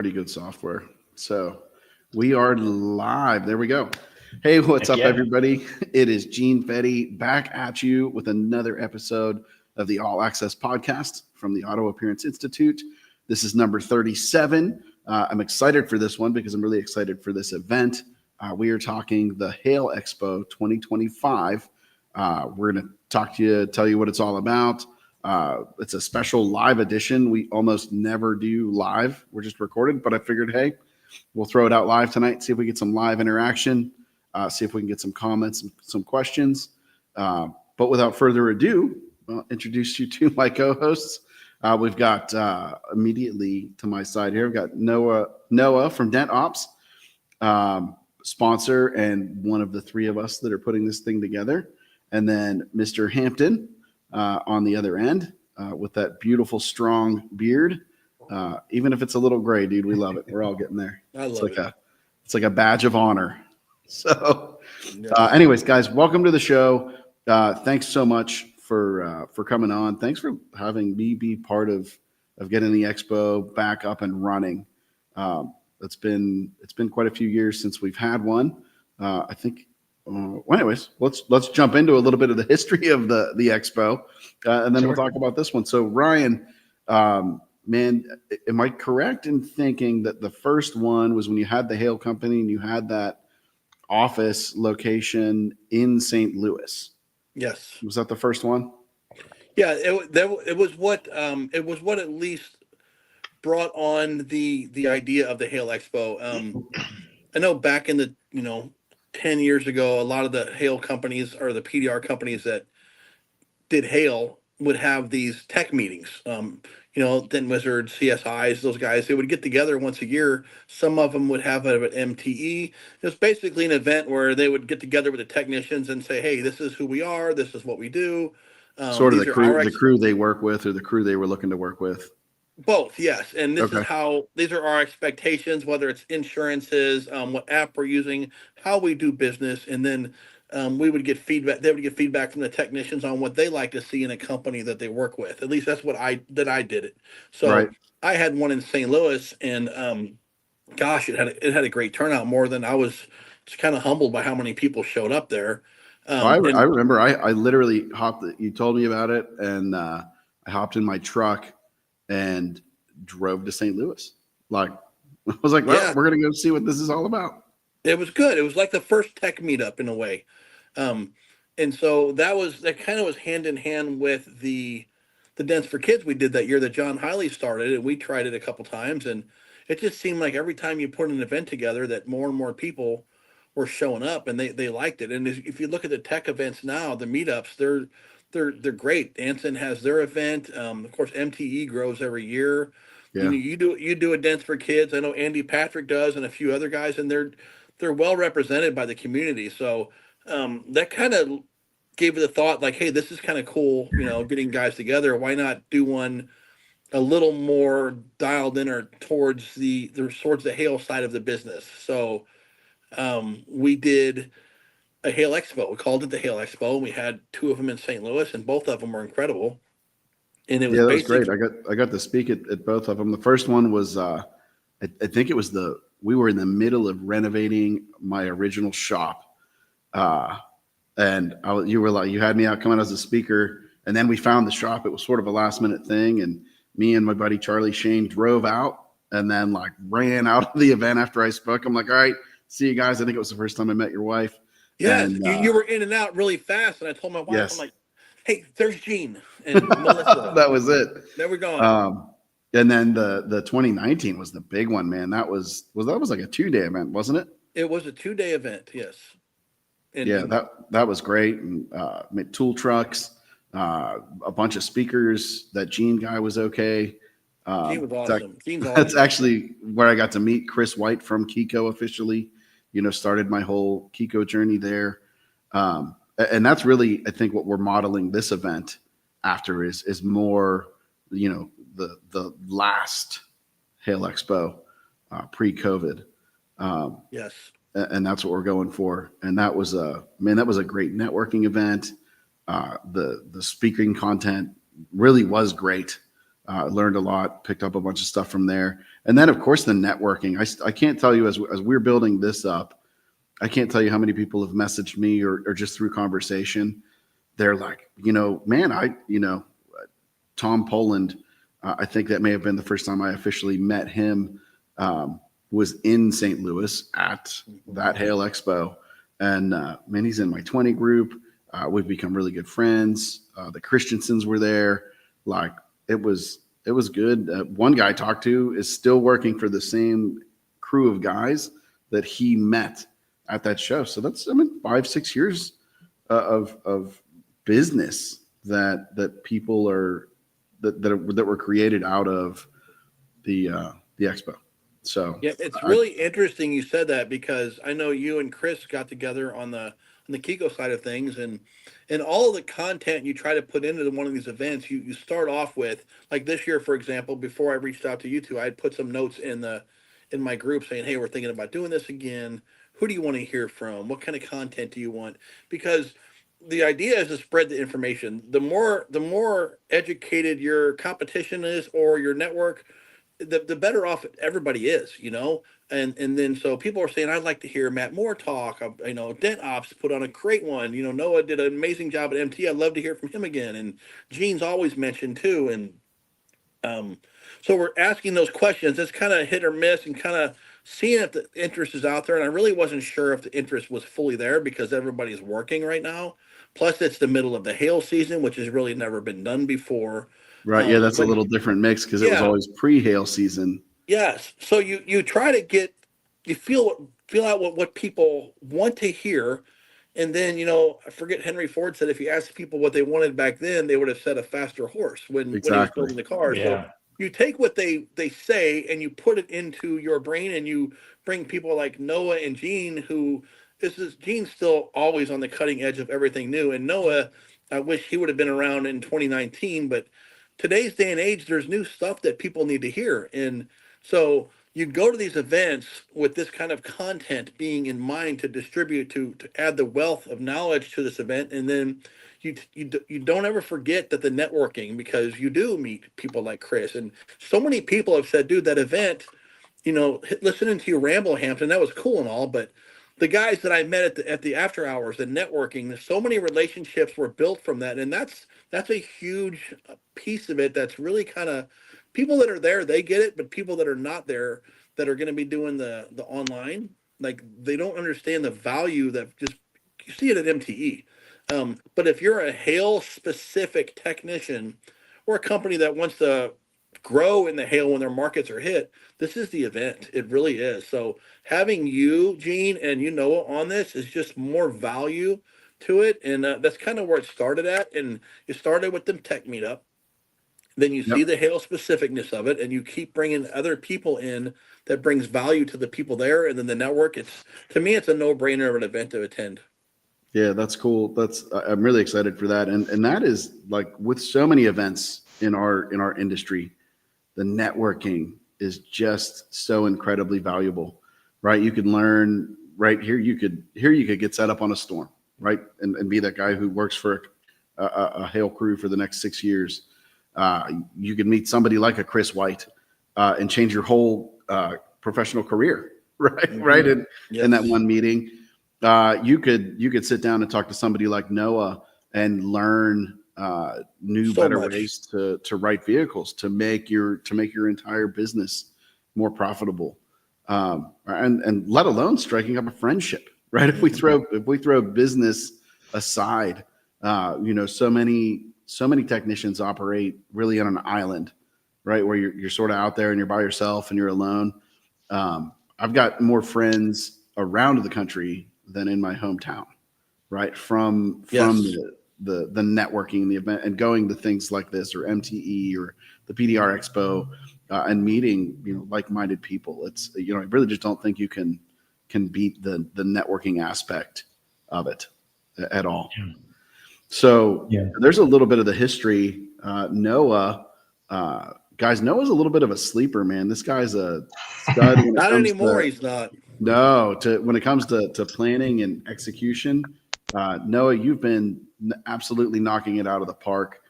pretty good software. So we are live. There we go. Hey, what's Heck up, yeah. everybody? It is Gene Fetty back at you with another episode of the All Access podcast from the Auto Appearance Institute. This is number 37. I'm excited for this one because I'm really excited for this event. We are talking the Hail Expo 2025. We're going to talk to you, tell you what it's all about. It's a special live edition. We almost never do live. We're just recorded, but I figured, hey, we'll throw it out live tonight, see if we get some live interaction, see if we can get some comments and some questions. But without further ado, I'll introduce you to my co-hosts. We've got immediately to my side here, we've got Noah from Dent Ops, sponsor and one of the three of us that are putting this thing together. And then Mr. Hampton on the other end with that beautiful, strong beard. Even if it's a little gray, dude, we love it. We're all getting there. It's like a badge of honor. So anyways, guys, welcome to the show. Thanks so much for coming on. Thanks for having me be part of getting the expo back up and running. It's been quite a few years since we've had one. I think. Well, anyways, let's jump into a little bit of the history of the expo, and then we'll talk about this one. So, Ryan, man, am I correct in thinking that the first one was when you had the Hail Company and you had that office location in St. Louis? Yes. Was that the first one? Yeah, it was what at least brought on the idea of the Hail Expo. I know back in the 10 years ago, a lot of the Hail companies or the PDR companies that did Hail would have these tech meetings. Then Wizards, CSIs, those guys, they would get together once a year. Some of them would have it at MTE. It was basically an event where they would get together with the technicians and say, hey, this is who we are. This is what we do. Sort of the crew they work with or the crew they were looking to work with. Both, yes. And this is how, these are our expectations, whether it's insurances, what app we're using, how we do business. And then we would get feedback. They would get feedback from the technicians on what they like to see in a company that they work with. At least that's what I did it. So I had one in St. Louis and gosh, it had a great turnout, more than I was just kind of humbled by how many people showed up there. I remember I literally you told me about it and I hopped in my truck and drove to St. Louis. Like, I was like, well, we're going to go see what this is all about. It was good. It was like the first tech meetup in a way. And so that kind of was hand in hand with the Dents for Kids we did that year that John Hiley started, and we tried it a couple times. And it just seemed like every time you put an event together that more and more people were showing up and they liked it. And if you look at the tech events now, the meetups, they're great. Anson has their event. Of course, MTE grows every year. Yeah. You do a Dents for Kids. I know Andy Patrick does, and a few other guys, and they're well represented by the community. So that kind of gave it a thought, like, hey, this is kind of cool. Getting guys together. Why not do one a little more dialed in or towards the Hail side of the business? So we did a Hail Expo. We called it the Hail Expo. And we had two of them in St. Louis, and both of them were incredible. And it was that was great. I got to speak at both of them. The first one was I think it was we were in the middle of renovating my original shop, and you had me out coming as a speaker, and then we found the shop. It was sort of a last minute thing, and me and my buddy Charlie Shane drove out, and then ran out of the event after I spoke. I'm like, all right, see you guys. I think it was the first time I met your wife. Yeah, you were in and out really fast, and I told my wife, I'm like, hey, there's Gene and Melissa. That was it. There we go. And then the 2019 was the big one, man. That was like a 2-day event, wasn't it? It was a 2-day event, yes. That was great. And tool trucks, a bunch of speakers. That Gene guy was okay. Gene was awesome. That's actually where I got to meet Chris White from Kiko officially. Started my whole Kiko journey there. And that's really, I think, what we're modeling this event after is more, the last Hail Expo pre-COVID. Yes. And that's what we're going for. And that was a great networking event. The speaking content really was great. Learned a lot, picked up a bunch of stuff from there. And then, of course, the networking. I can't tell you, as we're building this up, I can't tell you how many people have messaged me or just through conversation. They're like, man, Tom Poland, I think that may have been the first time I officially met him, was in St. Louis at that Hail Expo. And man, he's in my 20 group. We've become really good friends. The Christensens were there. Like, it was good. One guy I talked to is still working for the same crew of guys that he met at that show. So that's, 5-6 years of business that people are that were created out of the expo. So yeah, it's really interesting you said that, because I know you and Chris got together on the Kiko side of things, and all the content you try to put into one of these events, you start off with, like this year, for example. Before I reached out to you two, I had put some notes in my group saying, hey, we're thinking about doing this again. Who do you want to hear from? What kind of content do you want? Because the idea is to spread the information. The more educated your competition is, or your network, the better off everybody is, and then so people are saying, I'd like to hear Matt Moore talk. Dent Ops put on a great one. Noah did an amazing job at MT. I'd love to hear from him again. And Gene's always mentioned too. And so we're asking those questions. It's kind of hit or miss, and kind of seeing if the interest is out there. And I really wasn't sure if the interest was fully there, because everybody's working right now. Plus, it's the middle of the hail season, which has really never been done before. right, yeah, that's a little different mix, because it was Yeah. always pre-hail season. Yes. So you try to feel out what people want to hear. And then, I forget, Henry Ford said, if you asked people what they wanted back then, they would have said a faster horse when he was Exactly. building the car. So Yeah. you take what they say and you put it into your brain, and you bring people like Noah and Gene, who Gene's still always on the cutting edge of everything new. And Noah, I wish he would have been around in 2019, but today's day and age, there's new stuff that people need to hear. And so you go to these events with this kind of content being in mind to distribute, to add the wealth of knowledge to this event. And then you don't ever forget that the networking, because you do meet people like Chris. And so many people have said, dude, that event, listening to you ramble, Hampton, that was cool and all, but the guys that I met at the after hours, the networking, so many relationships were built from that. And that's a huge piece of it. That's really kind of, people that are there, they get it, but people that are not there, that are going to be doing the online, like, they don't understand the value that just, you see it at MTE. But if you're a hail specific technician, or a company that wants to grow in the hail when their markets are hit, this is the event. It really is. So having you, Gene, and Noah on this is just more value to it. And that's kind of where it started at. And it started with the tech meetup. Then you see the hail specificness of it, and you keep bringing other people in that brings value to the people there. And then the network, to me, it's a no-brainer of an event to attend. Yeah, that's cool. I'm really excited for that. And that is, like, with so many events in our industry, the networking is just so incredibly valuable, right? You can learn right here. You could get set up on a storm, right? And be that guy who works for a hail crew for the next 6 years. You could meet somebody like a Chris White and change your whole professional career, right? Mm-hmm. Right. In that Yes. one meeting. You could sit down and talk to somebody like Noah and learn new, So better much. ways to write vehicles, to make your entire business more profitable, and let alone striking up a friendship, right? If we throw business aside, so many technicians operate really on an island, right, where you're sort of out there and you're by yourself and you're alone. I've got more friends around the country than in my hometown, right? From the networking, the event, and going to things like this, or MTE, or the PDR Expo, and meeting like-minded people. It's I really just don't think you can beat the networking aspect of it at all. Yeah. So there's a little bit of the history. Noah, guys, Noah's a little bit of a sleeper, man. This guy's a stud. Not anymore. He's not. No, when it comes to planning and execution, Noah, you've been absolutely knocking it out of the park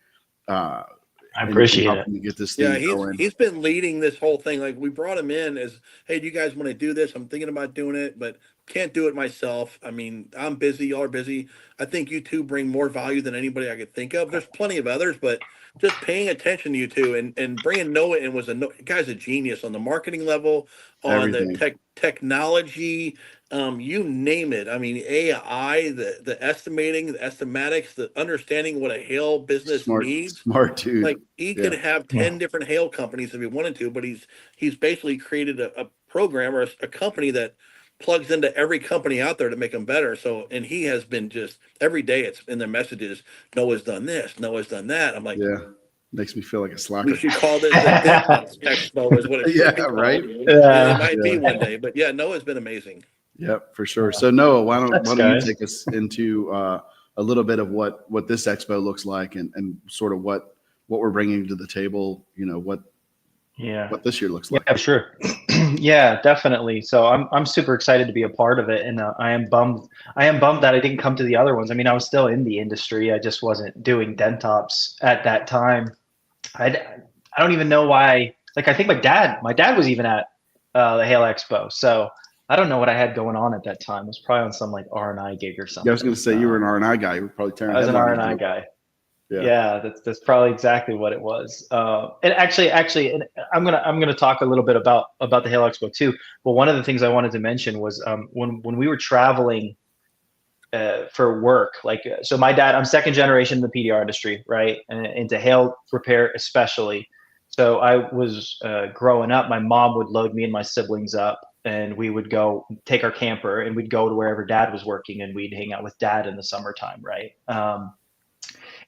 I and appreciate it. helping to get this Yeah, thing going. he's been leading this whole thing. Like we brought him in as, hey, do you guys want to do this? I'm thinking about doing it, but can't do it myself. I mean, I'm busy. Y'all are busy. I think you two bring more value than anybody I could think of. There's plenty of others, but just paying attention to you two and bringing Noah in was guy's a genius on the marketing level, on the Everything. technology, you name it. I mean, AI, the estimating, the estimatics, the understanding what a Hail business needs. Smart dude. Like he Yeah. could have Yeah. 10 different hail companies if he wanted to, but he's basically created a program or a company that plugs into every company out there to make them better. So, and he has been just every day it's in their messages, Noah's done this, Noah's done that. I'm like, Yeah. Makes me feel like a we slacker. should call this the DevOps Expo is what it should be Yeah, called. right. It might be Yeah. one day, but yeah, Noah's been amazing. Yep, for sure. So Noah, why don't you guys. take us into a little bit of what this expo looks like and sort of what we're bringing to the table, what this year looks like. Yeah, sure. Yeah, definitely. So I'm super excited to be a part of it, and I am bummed that I didn't come to the other ones. I mean, I was still in the industry. I just wasn't doing dentops at that time. I don't even know why. Like, I think my dad was even at the Hail Expo. So I don't know what I had going on at that time. It was probably on some like R&I gig or something. Yeah, I was going to say you were an R&I guy. You were probably tearing. I was an headlines. R&I guy. Yeah. Yeah, that's probably exactly what it was. And actually, and I'm gonna talk a little bit about the Hail Expo too. But one of the things I wanted to mention was when we were traveling for work, like so my dad, I'm second generation in the PDR industry, right, and into hail repair especially. So I was growing up, my mom would load me and my siblings up, and we would go take our camper and we'd go to wherever dad was working, and we'd hang out with dad in the summertime, right?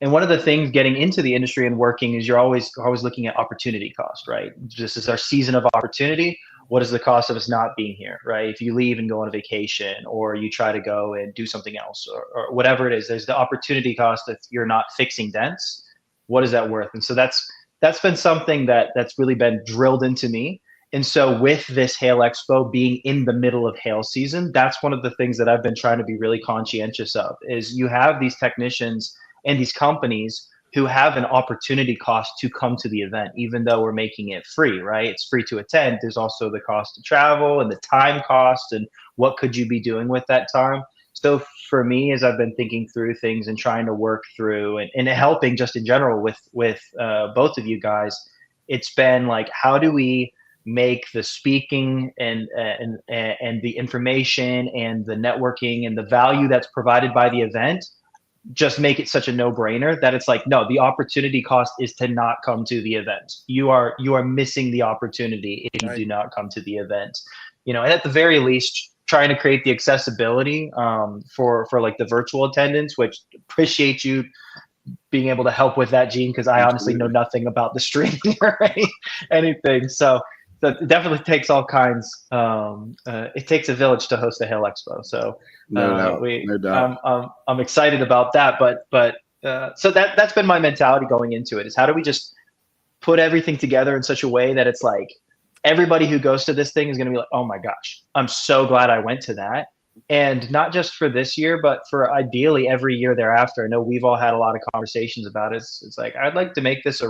And one of the things getting into the industry and working is you're always looking at opportunity cost, right? This is our season of opportunity. What is the cost of us not being here, right? If you leave and go on a vacation, or you try to go and do something else, or whatever it is, there's the opportunity cost if you're not fixing dents. What is that worth? And so that's been something that's really been drilled into me. And so with this Hail Expo being in the middle of hail season, that's one of the things that I've been trying to be really conscientious of, is you have these technicians and these companies who have an opportunity cost to come to the event, even though we're making it free, right? It's free to attend. There's also the cost of travel and the time cost, and what could you be doing with that time? So for me, as I've been thinking through things and trying to work through and helping just in general with both of you guys, it's been like, how do we make the speaking and the information and the networking and the value that's provided by the event, just make it such a no-brainer that it's like, no, the opportunity cost is to not come to the event. You are missing the opportunity if you do not come to the event. And at the very least, trying to create the accessibility for like the virtual attendance, which appreciate you being able to help with that, Gene, because I honestly know nothing about the streaming or anything. So that definitely takes all kinds. It takes a village to host a Hail Expo. So no doubt. I'm excited about that. But so that's been my mentality going into it, is how do we just put everything together in such a way that it's like everybody who goes to this thing is going to be like, oh my gosh, I'm so glad I went to that. And not just for this year, but for ideally every year thereafter. I know we've all had a lot of conversations about it. It's like, I'd like to make this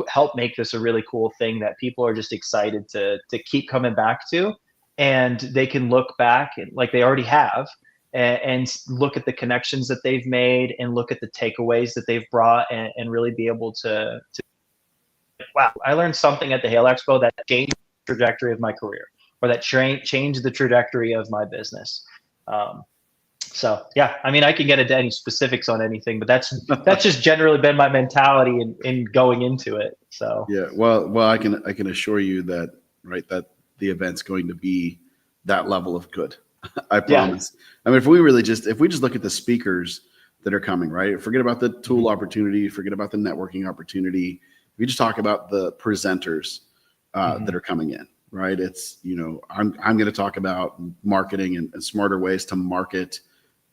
help make this a really cool thing that people are just excited to keep coming back to, and they can look back like they already have and look at the connections that they've made and look at the takeaways that they've brought and really be able to wow, I learned something at the Hail Expo that changed the trajectory of my career, or that changed the trajectory of my business. So yeah, I mean, I can get into any specifics on anything, but that's just generally been my mentality in going into it. So yeah, well, I can assure you that that the event's going to be that level of good. I promise. Yeah. I mean, if we just look at the speakers that are coming, right? Forget about the tool opportunity, forget about the networking opportunity. If you just talk about the presenters that are coming in, right? It's, I'm going to talk about marketing and smarter ways to market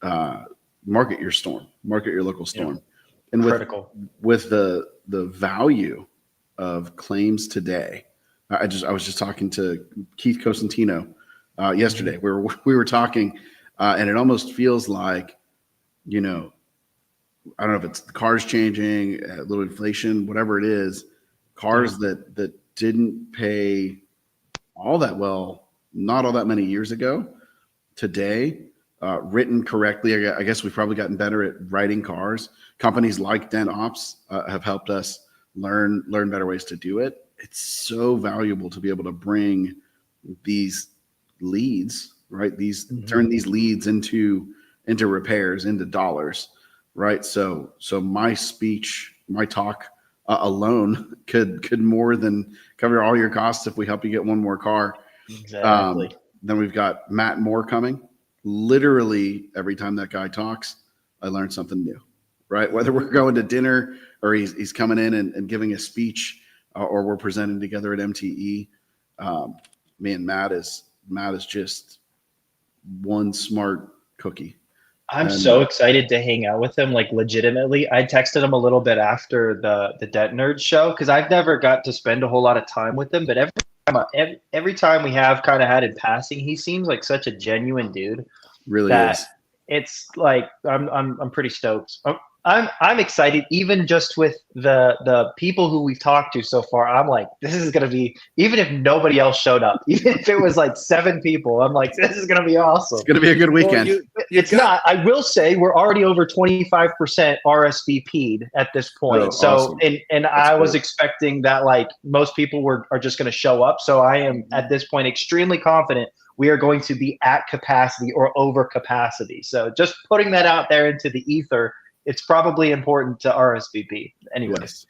your storm, market your local storm. And with the value of claims today, I was just talking to Keith Cosentino yesterday. We were talking, and it almost feels like, I don't know if it's the cars changing, a little inflation, whatever it is, cars that didn't pay all that well, not all that many years ago, today, written correctly. I guess we've probably gotten better at writing cars. Companies like Dent Ops have helped us learn better ways to do it. It's so valuable to be able to bring these leads, right? Turn these leads into repairs, into dollars, right? So my speech, my talk alone could more than cover all your costs if we help you get one more car. Exactly. Then we've got Matt Moore coming. Literally every time that guy talks, I learn something new, right? Whether we're going to dinner or he's coming in and giving a speech or we're presenting together at MTE. Man, Matt is just one smart cookie. I'm so excited to hang out with him, like legitimately. I texted him a little bit after the Debt Nerd show because I've never got to spend a whole lot of time with him. But every time we have kind of had in passing, he seems like such a genuine dude. Really that is. It's like I'm pretty stoked. I'm excited, even just with the people who we've talked to so far. I'm like, this is gonna be, even if nobody else showed up, even if it was like 7 people, I'm like, this is gonna be awesome. It's gonna be a good weekend. It's not. I will say we're already over 25% RSVP'd at this point. Oh, so awesome. and I was expecting that like most people are just gonna show up. So I am at this point extremely confident we are going to be at capacity or over capacity. So just putting that out there into the ether. It's probably important to RSVP anyways. Yes.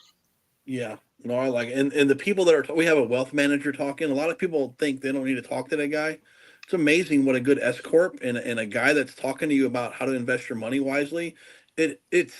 Yeah, no, I like it. And the people that we have a wealth manager talking. A lot of people think they don't need to talk to that guy. It's amazing what a good S corp and a guy that's talking to you about how to invest your money wisely. It's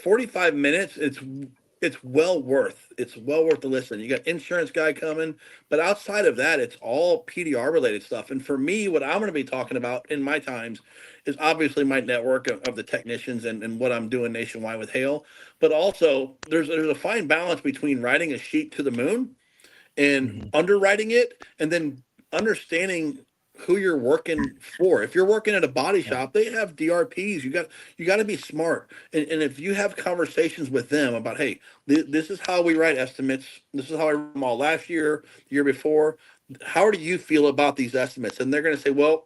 45 minutes. It's well worth the listen. You got insurance guy coming, but outside of that, it's all PDR related stuff. And for me, what I'm going to be talking about in my times is obviously my network of the technicians and what I'm doing nationwide with Hail. But also there's a fine balance between writing a sheet to the moon and underwriting it and then understanding who you're working for. If you're working at a body shop, they have DRPs. You got to be smart. And if you have conversations with them about, hey, this is how we write estimates. This is how I wrote them all last year, the year before. How do you feel about these estimates? And they're going to say, well,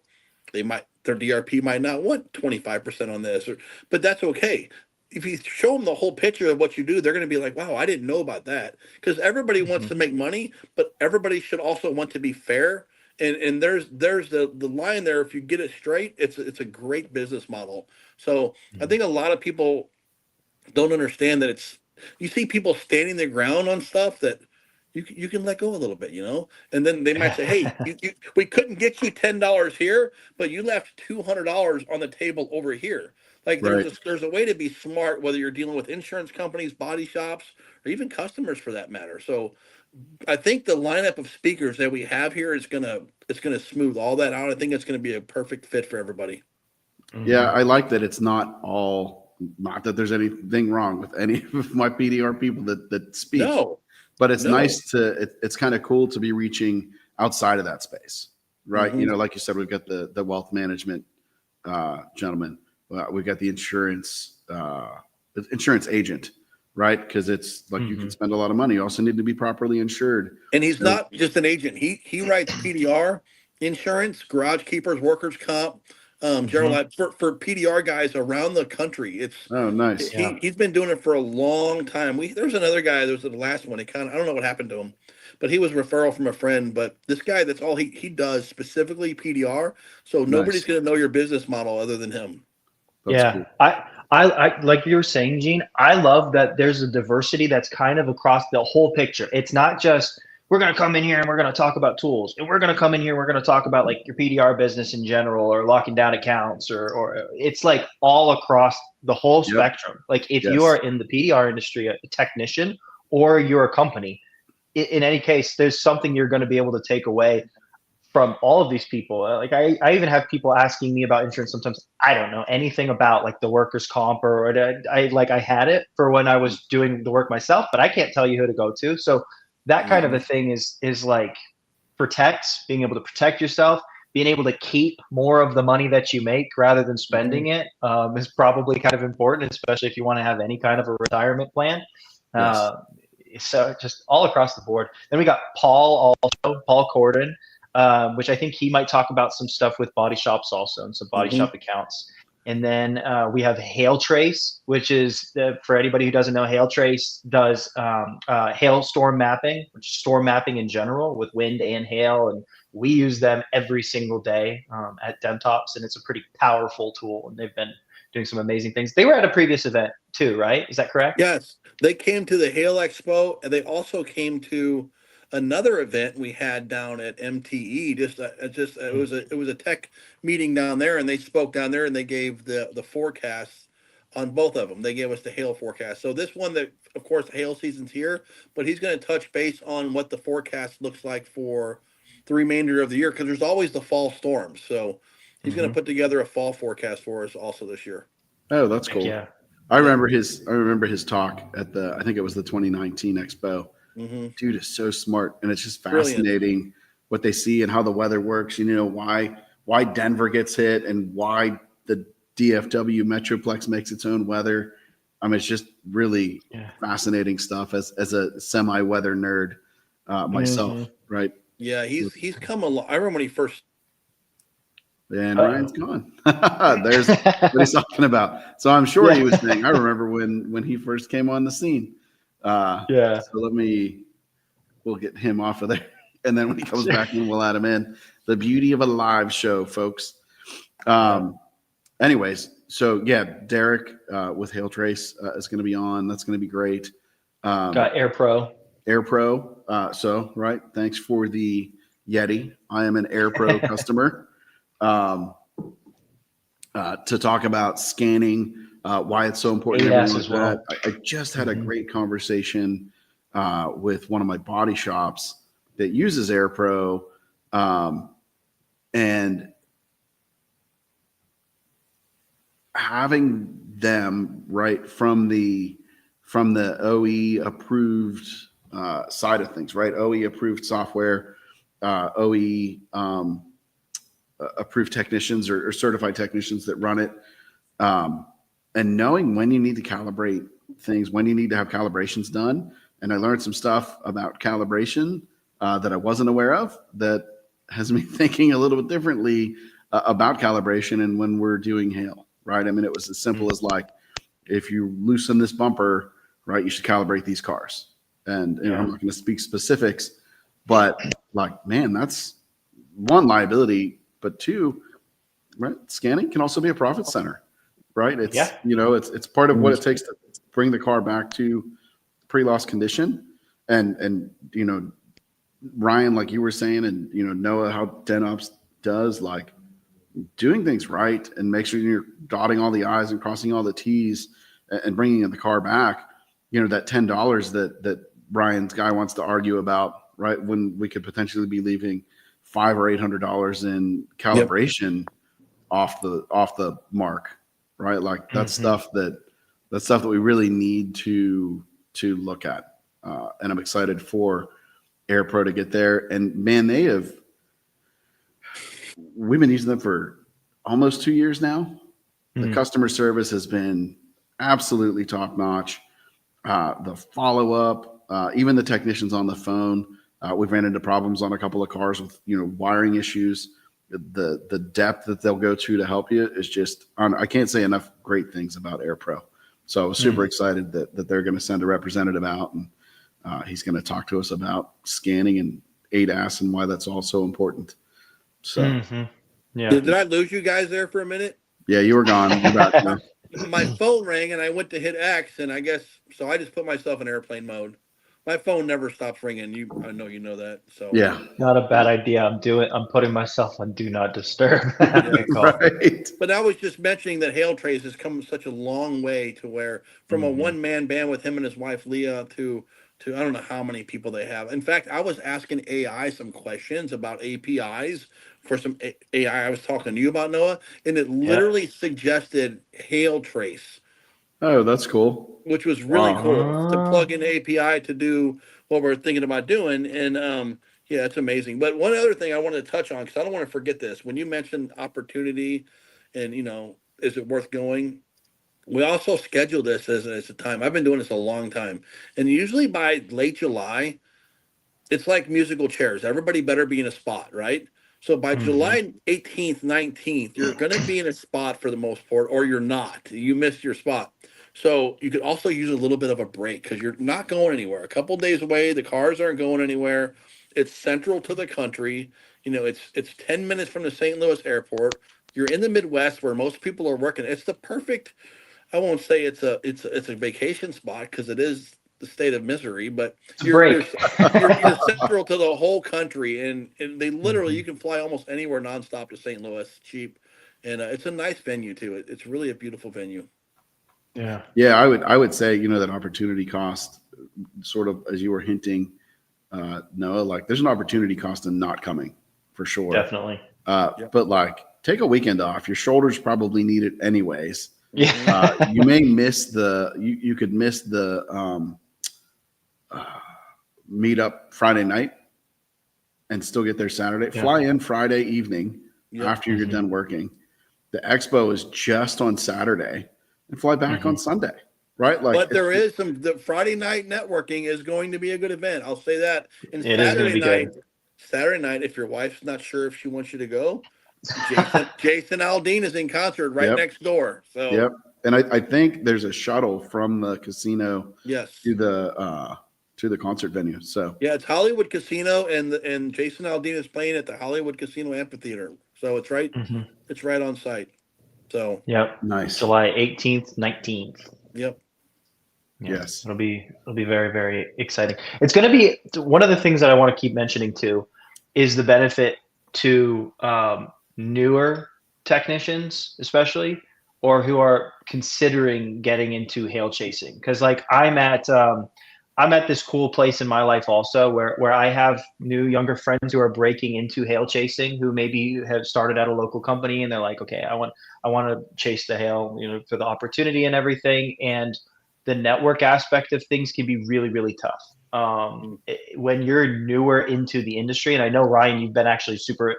their DRP might not want 25% on this, but that's okay. If you show them the whole picture of what you do, they're going to be like, wow, I didn't know about that. Because everybody wants to make money, but everybody should also want to be fair. And there's the line there. If you get it straight, it's a great business model. So I think a lot of people don't understand that you see people standing their ground on stuff that you can let go a little bit, and then they might say, hey, we couldn't get you $10 here, but you left $200 on the table over here. Like there's a way to be smart, whether you're dealing with insurance companies, body shops, or even customers for that matter. So I think the lineup of speakers that we have here is gonna smooth all that out. I think it's gonna be a perfect fit for everybody. Yeah, I like that it's not that there's anything wrong with any of my PDR people that speak. No. But it's nice it's kind of cool to be reaching outside of that space, right? Like you said, we've got the wealth management gentleman. We've got the insurance agent, right? Because it's like you can spend a lot of money. You also need to be properly insured. And he's not just an agent. He writes PDR, insurance, garage keepers, workers' comp, general life for PDR guys around the country. Nice. He's been doing it for a long time. There's another guy. There was the last one. I don't know what happened to him, but he was a referral from a friend. But this guy, that's all he does, specifically PDR. So nobody's going to know your business model other than him. That's cool. I like you were saying, Gene, I love that there's a diversity that's kind of across the whole picture. It's not just we're going to come in here and we're going to talk about tools, and we're going to come in here, we're going to talk about like your PDR business in general or locking down accounts or it's like all across the whole spectrum. Like if you are in the PDR industry, a technician, or you're a company, in any case, there's something you're going to be able to take away from all of these people. Like I even have people asking me about insurance sometimes. I don't know anything about like the workers' comp or I had it for when I was doing the work myself, but I can't tell you who to go to. So that kind of a thing is like being able to protect yourself, being able to keep more of the money that you make rather than spending it is probably kind of important, especially if you want to have any kind of a retirement plan. Yes. So just all across the board. Then we got Paul Corden, which I think he might talk about some stuff with body shops also and some body shop accounts. And then we have Hail Trace, which is for anybody who doesn't know, Hail Trace does hail storm mapping, which is storm mapping in general with wind and hail. And we use them every single day at Demtops, and it's a pretty powerful tool. And they've been doing some amazing things. They were at a previous event too, right? Is that correct? Yes, they came to the Hail Expo, and they also came to another event we had down at MTE. It was a tech meeting down there, and they spoke down there, and they gave the forecasts on both of them. They gave us the hail forecast. So this one, that of course the hail season's here, but he's going to touch base on what the forecast looks like for the remainder of the year, because there's always the fall storms. So he's going to put together a fall forecast for us also this year. Oh, that's cool. Yeah. I remember his talk at I think it was the 2019 Expo. Dude is so smart, and it's just fascinating what they see and how the weather works. You know, why Denver gets hit and why the DFW Metroplex makes its own weather. I mean, it's just really fascinating stuff as a semi-weather nerd myself, right? Yeah, he's come along. I remember when he first. And Ryan's gone. There's what he's talking about. So I'm sure he was saying, I remember when he first came on the scene. So we'll get him off of there. And then when he comes back in, we'll add him in. The beauty of a live show, folks. Anyways, so yeah, Derek with Hail Trace is going to be on. That's going to be great. Got Air Pro. Right. Thanks for the Yeti. I am an Air Pro customer. To talk about scanning, why it's so important. As well. I just had a great conversation with one of my body shops that uses Air Pro, and having them right from the OE approved side of things, right? OE approved software, OE approved technicians or certified technicians that run it, and knowing when you need to calibrate things, when you need to have calibrations done. And I learned some stuff about calibration that I wasn't aware of that has me thinking a little bit differently about calibration and when we're doing hail, right? I mean, it was as simple as like, if you loosen this bumper, right, you should calibrate these cars. And you know, I'm not going to speak specifics, but like, man, that's one, liability. But two, right? Scanning can also be a profit center, right? It's it's part of what it takes to bring the car back to pre-loss condition. And you know, Ryan, like you were saying, and you know, Noah, how DenOps does, like doing things right and make sure you're dotting all the I's and crossing all the T's and bringing the car back. You know, that $10 that Ryan's guy wants to argue about, right? When we could potentially be leaving $500 or $800 in calibration off the mark, right? Like that's stuff that we really need to look at. And I'm excited for Air Pro to get there. And man, we've been using them for almost 2 years now. The customer service has been absolutely top notch. The follow-up, even the technicians on the phone, we've ran into problems on a couple of cars with, you know, wiring issues. The depth that they'll go to help you is just, I can't say enough great things about Air Pro. So I was super excited that they're going to send a representative out, and he's going to talk to us about scanning and ADAS and why that's all so important. So, Did I lose you guys there for a minute? Yeah, you were gone. You're back now. My phone rang and I went to hit X, and I guess so. I just put myself in airplane mode. My phone never stops ringing. I know you know that. So yeah, not a bad idea. I'm putting myself on do not disturb. Right. But I was just mentioning that Hail Trace has come such a long way to where from a one-man band with him and his wife Leah to I don't know how many people they have. In fact, I was asking AI some questions about APIs for some AI I was talking to you about, Noah, and it literally suggested Hail Trace. Oh, that's cool. Which was really cool to plug in API to do what we're thinking about doing. And Yeah, it's amazing. But one other thing I wanted to touch on, because I don't want to forget this, when you mentioned opportunity and, is it worth going? We also schedule this as a time. I've been doing this a long time. And usually by late July, it's like musical chairs. Everybody better be in a spot, right? So by Hmm. July 18th, 19th, you're going to be in a spot for the most part, or you're not. You missed your spot. So you could also use a little bit of a break because you're not going anywhere. A couple days away, the cars aren't going anywhere. It's central to the country. It's 10 minutes from the St. Louis airport. You're in the Midwest where most people are working. It's the perfect, I won't say it's a vacation spot because it is the state of misery, but It's a you're you're break. you're central to the whole country, and they literally Hmm. you can fly almost anywhere nonstop to St. Louis cheap, and it's a nice venue too. It's really a beautiful venue. Yeah, Yeah, I would say, that opportunity cost, sort of as you were hinting, Noah, like there's an opportunity cost in not coming for sure. definitely. Yep. But like take a weekend off. Your shoulders probably need it anyways. Hmm. Yeah. You may miss you could miss the meet up Friday night and still get there Saturday. Yeah. Fly in Friday evening Yep. after you're Hmm. done working. The expo is just on Saturday and fly back Hmm. on Sunday, right? Like But there is the Friday night networking is going to be a good event. I'll say that. And It is going to be good. Saturday night, if your wife's not sure if she wants you to go, Jason Aldean is in concert right yep, next door. So yep. And I think there's a shuttle from the casino yes. to the concert venue. So Yeah, it's Hollywood Casino, and Jason Aldean is playing at the Hollywood Casino Amphitheater. So Hmm. it's right on site. So Yep. nice. July 18th, 19th. yep. Yeah, Yes. it'll be very, very exciting. It's going to be one of the things that I want to keep mentioning too is the benefit to newer technicians, especially, or who are considering getting into hail chasing. Because like I'm at this cool place in my life also where I have new younger friends who are breaking into hail chasing, who maybe have started at a local company and they're like, okay, I want to chase the hail, for the opportunity and everything. And the network aspect of things can be really, really tough. When you're newer into the industry, and I know Ryan, you've been actually super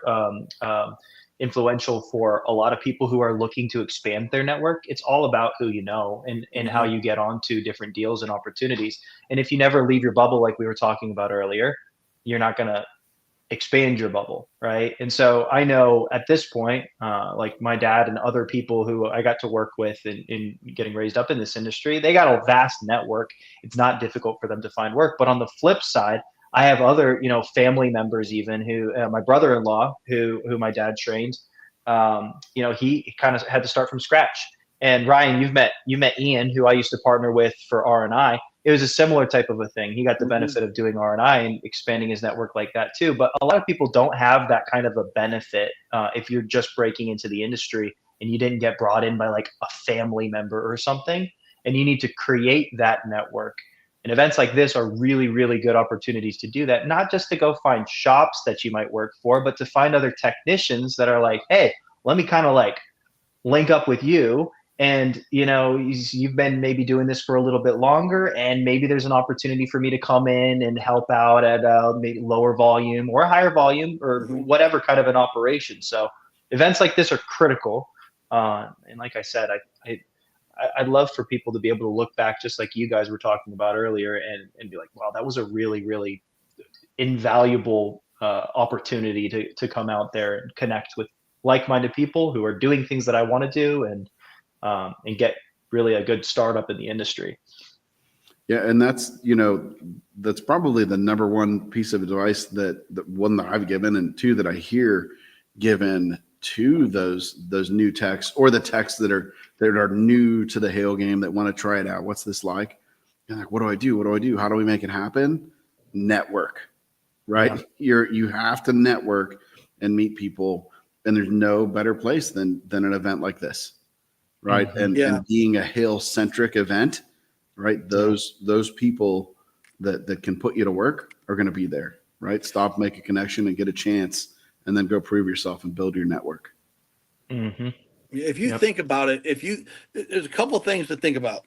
influential for a lot of people who are looking to expand their network. It's all about who you know and how Mm-hmm. you get onto different deals and opportunities. And if you never leave your bubble, like we were talking about earlier, you're not going to expand your bubble, right? And so I know at this point, like my dad and other people who I got to work with in getting raised up in this industry, they got a vast network. It's not difficult for them to find work. But on the flip side, I have other, family members even who, my brother-in-law, who my dad trained, he kind of had to start from scratch. And Ryan, you met Ian, who I used to partner with for R&I. It was a similar type of a thing. He got the Mm-hmm. benefit of doing R&I and expanding his network like that too. But a lot of people don't have that kind of a benefit if you're just breaking into the industry and you didn't get brought in by like a family member or something. And you need to create that network. And events like this are really, really good opportunities to do that, not just to go find shops that you might work for, but to find other technicians that are like, hey, let me kind of like link up with you, and you've been maybe doing this for a little bit longer, and maybe there's an opportunity for me to come in and help out at maybe lower volume or higher volume or Mm-hmm. whatever kind of an operation. So events like this are critical, and like I said, I'd love for people to be able to look back just like you guys were talking about earlier and be like, wow, that was a really, really invaluable opportunity to come out there and connect with like-minded people who are doing things that I want to do, and get really a good startup in the industry. Yeah, and that's probably the number one piece of advice that one that I've given, and two that I hear given to those new techs or the techs that are new to the hail game that want to try it out. What's this like? You're like, what do I do? What do I do? How do we make it happen? Network, right? Yeah. You have to network and meet people, and there's no better place than an event like this, right? Hmm. Yeah. And being a hail centric event, right? Yeah. Those people that can put you to work are going to be there, right? Stop, make a connection, and get a chance, and then go prove yourself and build your network. Hmm. If you Yep. think about it, there's a couple of things to think about.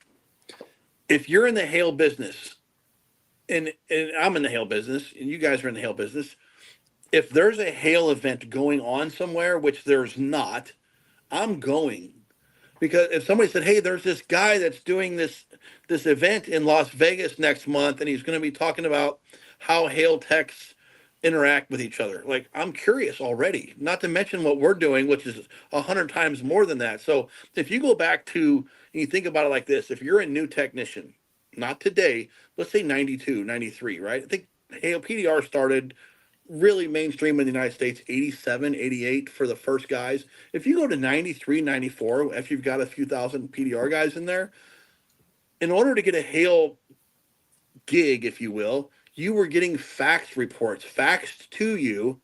If you're in the hail business, and I'm in the hail business, and you guys are in the hail business, if there's a Hail event going on somewhere, which there's not, I'm going. Because if somebody said, "Hey, there's this guy that's doing this event in Las Vegas next month, and he's going to be talking about how Hail techs interact with each other," like, I'm curious already. Not to mention what we're doing, which is 100 times more than that. So if you go back to and you think about it like this, if you're a new technician, not today, let's say 92, 93, right? I think Hail PDR started really mainstream in the United States, 87, 88 for the first guys. If you go to 93, 94, if you've got a few thousand PDR guys in there, in order to get a Hail gig, if you will, you were getting fax reports faxed to you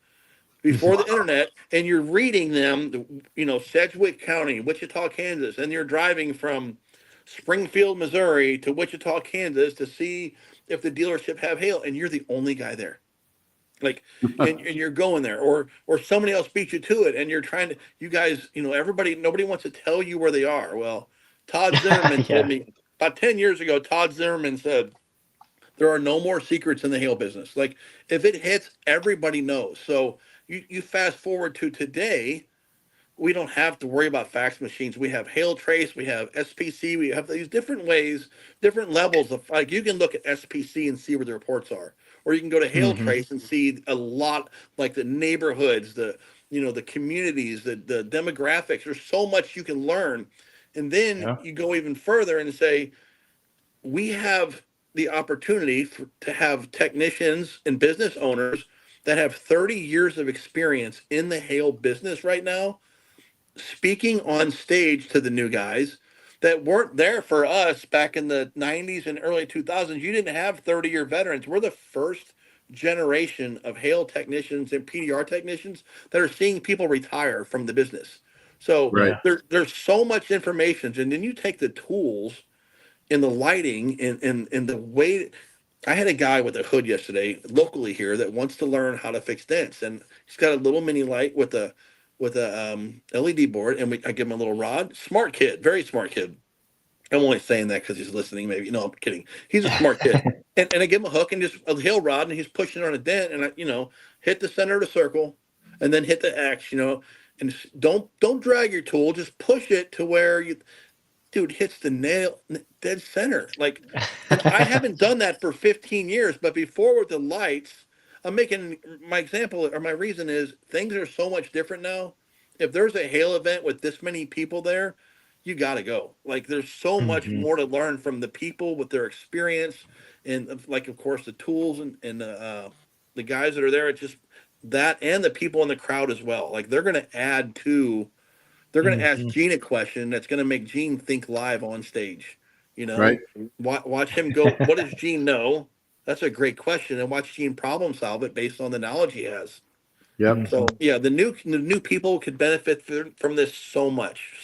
before the internet, and you're reading them, Sedgwick County, Wichita, Kansas, and you're driving from Springfield, Missouri to Wichita, Kansas to see if the dealership have Hail, and you're the only guy there. Like, and you're going there, or somebody else beat you to it, and you're trying to, you guys, nobody wants to tell you where they are. Well, Todd Zimmerman told me about 10 years ago. Todd Zimmerman said there are no more secrets in the Hail business. Like, if it hits, everybody knows. So you fast forward to today, we don't have to worry about fax machines. We have Hail Trace, we have SPC, we have these different ways, different levels of, like, you can look at SPC and see where the reports are, or you can go to Hail Trace and see a lot, like the neighborhoods, the communities, the demographics. There's so much you can learn, and then you go even further and say, we have the opportunity to have technicians and business owners that have 30 years of experience in the Hail business right now, speaking on stage to the new guys that weren't there for us back in the 90s and early 2000s. You didn't have 30-year veterans. We're the first generation of Hail technicians and PDR technicians that are seeing people retire from the business. So there's so much information. And then you take the tools in the lighting and the way. I had a guy with a hood yesterday locally here that wants to learn how to fix dents, and he's got a little mini light with a LED board, and I give him a little rod. Smart kid, very smart kid. I'm only saying that because he's listening. Maybe no, I'm kidding. He's a smart kid, and I give him a hook and just a Hail rod, and he's pushing on a dent, and I hit the center of the circle, and then hit the X, and don't drag your tool, just push it to where dude hits the nail dead center. Like, and I haven't done that for 15 years, but before with the lights, I'm making my example, or my reason is things are so much different now. If there's a Hail event with this many people there, you got to go. Like, there's so much more to learn from the people with their experience, and like, of course, the tools and the guys that are there. It's just that, and the people in the crowd as well. Like, they're going to ask Gene a question that's going to make Gene think live on stage. Right. Watch him go. What does Gene know? That's a great question, and watch Gene problem solve it based on the knowledge he has. Yep. So yeah, the new people could benefit from this so much.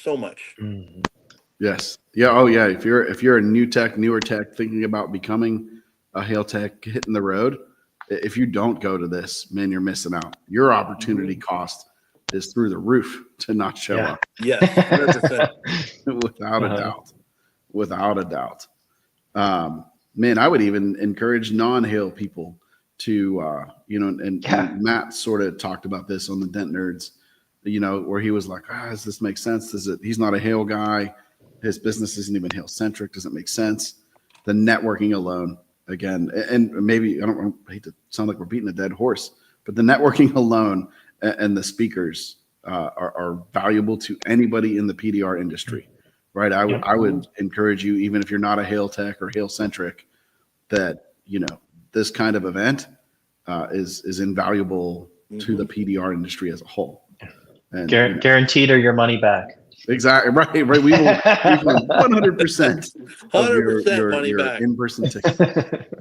Yes. Yeah. Oh yeah. If you're a newer tech thinking about becoming a Hail tech, hitting the road, if you don't go to this, man, you're missing out. Your opportunity cost is through the roof to not show up. Yes, 100%. Without a doubt. Man, I would even encourage non-Hail people to, and Matt sort of talked about this on the Dent Nerds, where he was like, does this make sense? He's not a Hail guy. His business isn't even Hail centric. Doesn't make sense. The networking alone, again, and maybe I hate to sound like we're beating a dead horse, but the networking alone and the speakers are valuable to anybody in the PDR industry, right? I would encourage you, even if you're not a Hail tech or Hail centric, that this kind of event is invaluble to the PDR industry as a whole. And guaranteed or your money back. Exactly right. We will 100% of your money back. in-person ticket.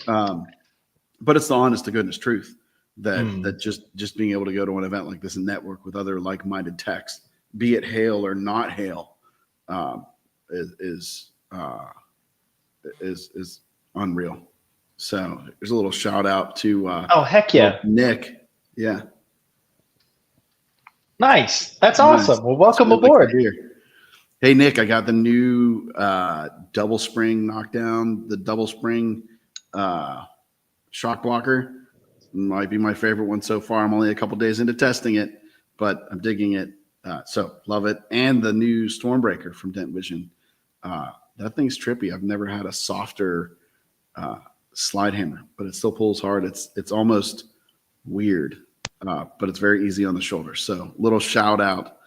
But it's the honest to goodness truth that just being able to go to an event like this and network with other like-minded techs, be it Hail or not Hail, is unreal. So there's a little shout out to heck yeah, Nick. Yeah. Nice. That's awesome. Well, welcome aboard. Hey, Nick, I got the new double spring knockdown, the double spring shock blocker. Might be my favorite one so far. I'm only a couple days into testing it, but I'm digging it. So love it. And the new Stormbreaker from Dent Vision. That thing's trippy. I've never had a softer slide hammer, but it still pulls hard. It's almost weird, but it's very easy on the shoulder. So little shout out.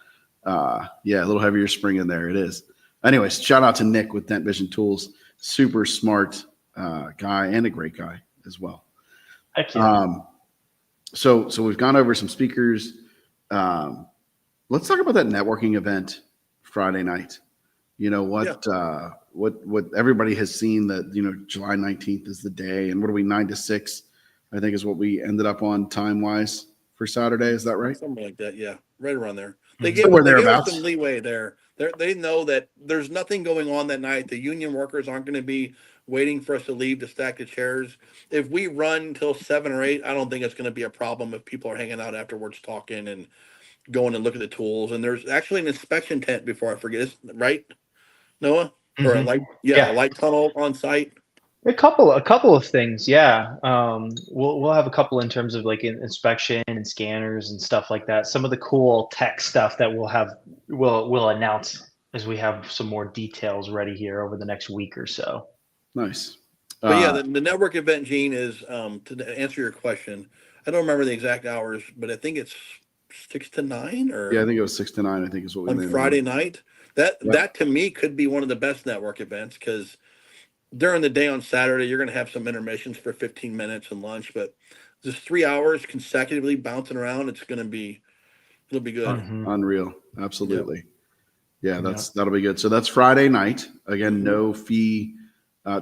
A little heavier spring in there. It is. Anyways, shout out to Nick with Dent Vision Tools. Super smart guy and a great guy as well. Heck yeah. So we've gone over some speakers. Let's talk about that networking event Friday night. You know what? Yeah. What everybody has seen that July 19th is the day, and what are we 9 to 6? I think is what we ended up on time wise for Saturday. Is that right? Something like that. Yeah, right around there. They Somewhere gave us thereabouts. some leeway there. They know that there's nothing going on that night. The union workers aren't going to be waiting for us to leave to stack the chairs. If we run till 7 or 8, I don't think it's going to be a problem if people are hanging out afterwards talking and going and look at the tools. And there's actually an inspection tent before I forget. Right, Noah? Or a light, a light tunnel on site. A couple of things, yeah. We'll have a couple in terms of like inspection and scanners and stuff like that. Some of the cool tech stuff that we'll announce as we have some more details ready here over the next week or so. Nice. But yeah, the network event, Gene, is to answer your question. I don't remember the exact hours, but I think it's 6 to 9 or I think it was 6 to 9. I think is what we on landed Friday on. night. That to me could be one of the best network events because during the day on Saturday, you're going to have some intermissions for 15 minutes and lunch, but just 3 hours consecutively bouncing around, it'll be good. Unreal. Absolutely. Yeah, that'll be good. So that's Friday night. Again, no fee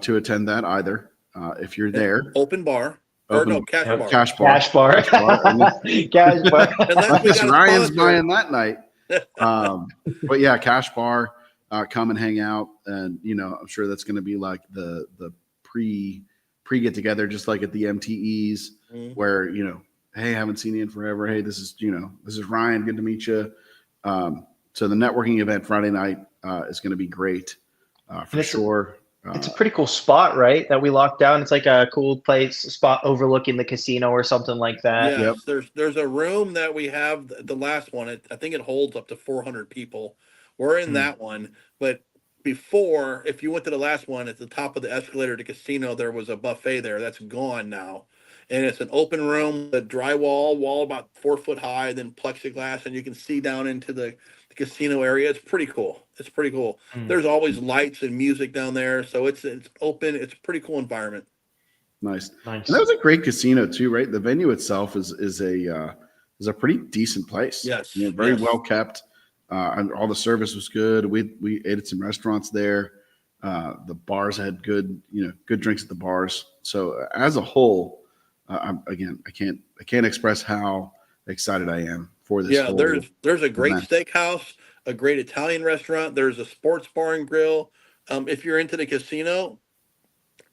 to attend that either. If you're there. Open bar. Cash bar. Cash bar. Cash bar. Cash bar. Unless Ryan's buying that night. But yeah, cash bar. Come and hang out, and I'm sure that's going to be like the pre get together, just like at the MTEs, where hey, haven't seen you in forever. Hey, this is Ryan. Good to meet you. So the networking event Friday night is going to be great for sure. It's a pretty cool spot, right? That we locked down. It's like a cool spot overlooking the casino or something like that. Yes, there's a room that we have. The last one, I think it holds up to 400 people. We're in that one, but before, if you went to the last one, at the top of the escalator to casino, there was a buffet there. That's gone now. And it's an open room, a drywall wall about 4 foot high, then plexiglass, and you can see down into the casino area. It's pretty cool. There's always lights and music down there. So it's open. It's a pretty cool environment. Nice. And that was a great casino too, right? The venue itself is a pretty decent place. Yes. Very well kept. And all the service was good. We ate at some restaurants there. The bars had good drinks at the bars. So as a whole, I can't express how excited I am for this. Yeah, there's a great steakhouse, a great Italian restaurant. There's a sports bar and grill. If you're into the casino,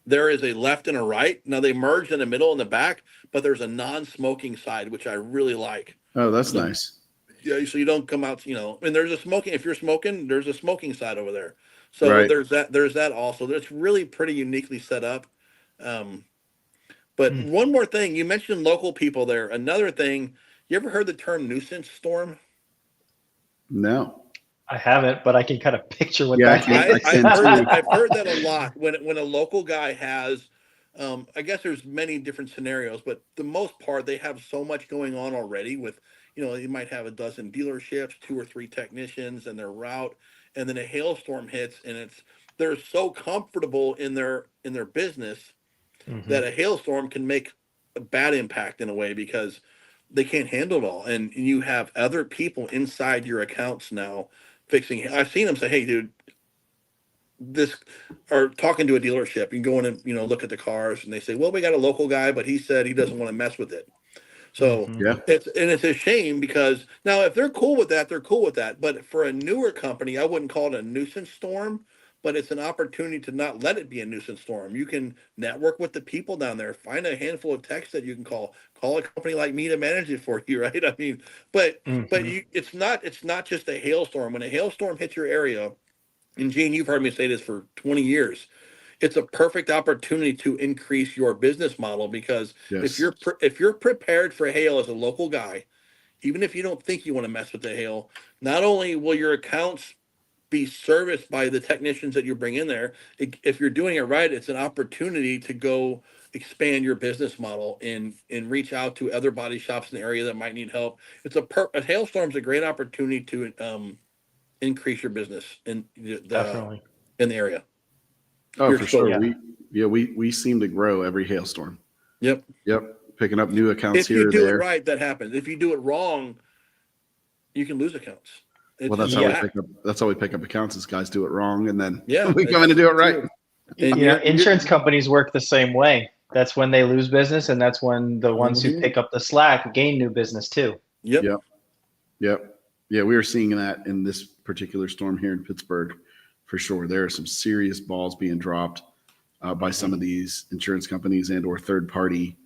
there is a left and a right. Now they merged in the middle and the back, but there's a non-smoking side, which I really like. Oh, that's nice. Yeah, so you don't come out, and there's a smoking. If you're smoking, there's a smoking side over there. So there's that also. It's really pretty uniquely set up. But one more thing, you mentioned local people there. Another thing, you ever heard the term nuisance storm? No, I haven't, but I can kind of picture what I've heard that a lot. When a local guy has, I guess there's many different scenarios, but the most part they have so much going on already with. You might have a dozen dealerships, 2 or 3 technicians and their route, and then a hailstorm hits, and they're so comfortable in their business that a hailstorm can make a bad impact in a way because they can't handle it all. And you have other people inside your accounts now fixing. I've seen them say, "Hey, dude, or talking to a dealership and going and look at the cars, and they say, well, we got a local guy, but he said he doesn't want to mess with it." So it's a shame because now if they're cool with that, they're cool with that. But for a newer company, I wouldn't call it a nuisance storm, but it's an opportunity to not let it be a nuisance storm. You can network with the people down there, find a handful of techs that you can call a company like me to manage it for you, right? I mean, but it's not just a hailstorm. When a hailstorm hits your area, and Gene, you've heard me say this for 20 years. it's a perfect opportunity to increase your business model, because Yes. if you're prepared for hail as a local guy, even if you don't think you want to mess with the hail, not only will your accounts be serviced by the technicians that you bring in there, if you're doing it right, it's an opportunity to go expand your business model and reach out to other body shops in the area that might need help. A hailstorm's a great opportunity to increase your business Definitely. in the area. Oh, Your for exposure. sure. Yeah. We seem to grow every hailstorm. Yep. Yep. Picking up new accounts If you here or do it there. right, that happens. If you do it wrong, you can lose accounts. Well, that's It's how we fact. pick up. That's how we pick up accounts. Is guys do it wrong, and then Yeah, we it come in and do it happens right. too. And You know, insurance companies work the same way. That's when they lose business, and that's when the ones who pick up the slack gain new business too. Yep. Yep. Yep. Yeah, we were seeing that in this particular storm here in Pittsburgh, for sure. There are some serious balls being dropped by some of these insurance companies and or third party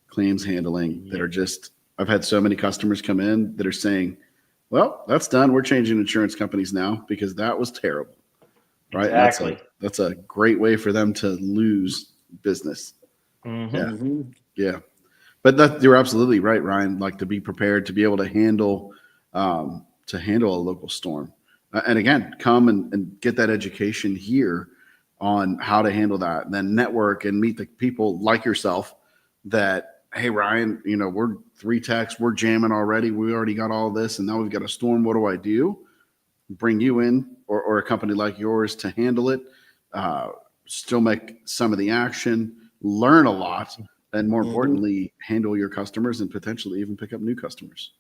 claims handling that are just. I've had so many customers come in that are saying, "Well, that's done. We're changing insurance companies now because that was terrible." Right? Exactly. And that's a great way for them to lose business. Mm-hmm. Yeah. Mm-hmm. Yeah. But you're absolutely right, Ryan. Like to be prepared to be able to handle a local storm, and again, come and get that education here on how to handle that, and then network and meet the people like yourself. That hey, Ryan, we're 3 techs, we're jamming already. We already got all this, and now we've got a storm. What do I do? Bring you in, or a company like yours to handle it. Still make some of the action, learn a lot, and more importantly, handle your customers and potentially even pick up new customers.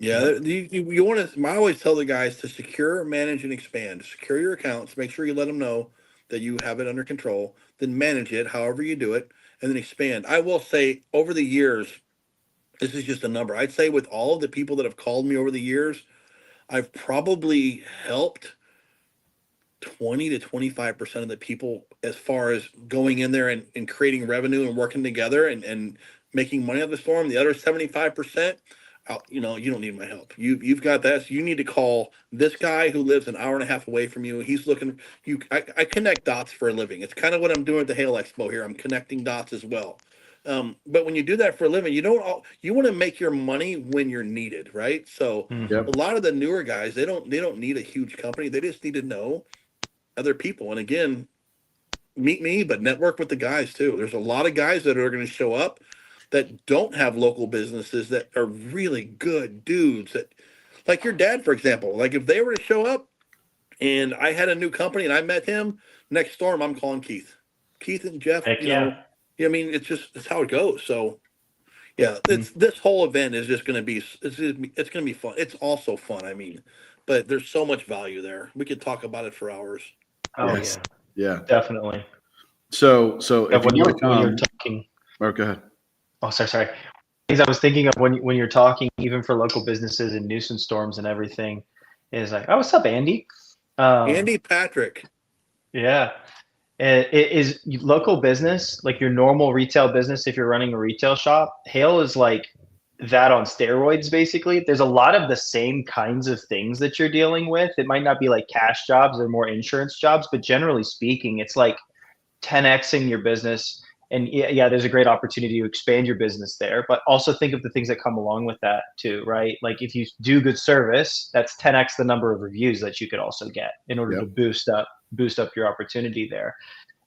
Yeah, you want to. I always tell the guys to secure, manage, and expand. Secure your accounts. Make sure you let them know that you have it under control. Then manage it, however you do it, and then expand. I will say, over the years, this is just a number. I'd say with all of the people that have called me over the years, I've probably helped 20 to 25% of the people as far as going in there and creating revenue and working together and making money out of the storm. The other 75%, you don't need my help. You've got that. So you need to call this guy who lives an hour and a half away from you. He's looking. I connect dots for a living. It's kind of what I'm doing at the Hail Expo here. I'm connecting dots as well. But when you do that for a living, you want to make your money when you're needed, right? So Yep. a lot of the newer guys, they don't need a huge company. They just need to know other people. And again, meet me, but network with the guys too. There's a lot of guys that are going to show up that don't have local businesses that are really good dudes that, like your dad, for example. Like if they were to show up and I had a new company and I met him, next storm, I'm calling Keith and Jeff, Heck yeah. I mean, it's how it goes. So yeah, this whole event is just going to be, it's going to be fun. It's also fun. I mean, but there's so much value there. We could talk about it for hours. Oh Yes. yeah, Yeah. definitely. So Yeah, if you want to when you're come, talking, go ahead. oh sorry. Things I was thinking of when you're talking, even for local businesses and nuisance storms and everything, is like, oh, what's up, Andy? Andy Patrick. Yeah. It is local business, like your normal retail business. If you're running a retail shop, Hail is like that on steroids, basically. There's a lot of the same kinds of things that you're dealing with. It might not be like cash jobs or more insurance jobs, but generally speaking, it's like 10xing your business. And yeah, there's a great opportunity to expand your business there, but also think of the things that come along with that too, right? Like if you do good service, that's 10x the number of reviews that you could also get in order to boost up your opportunity there.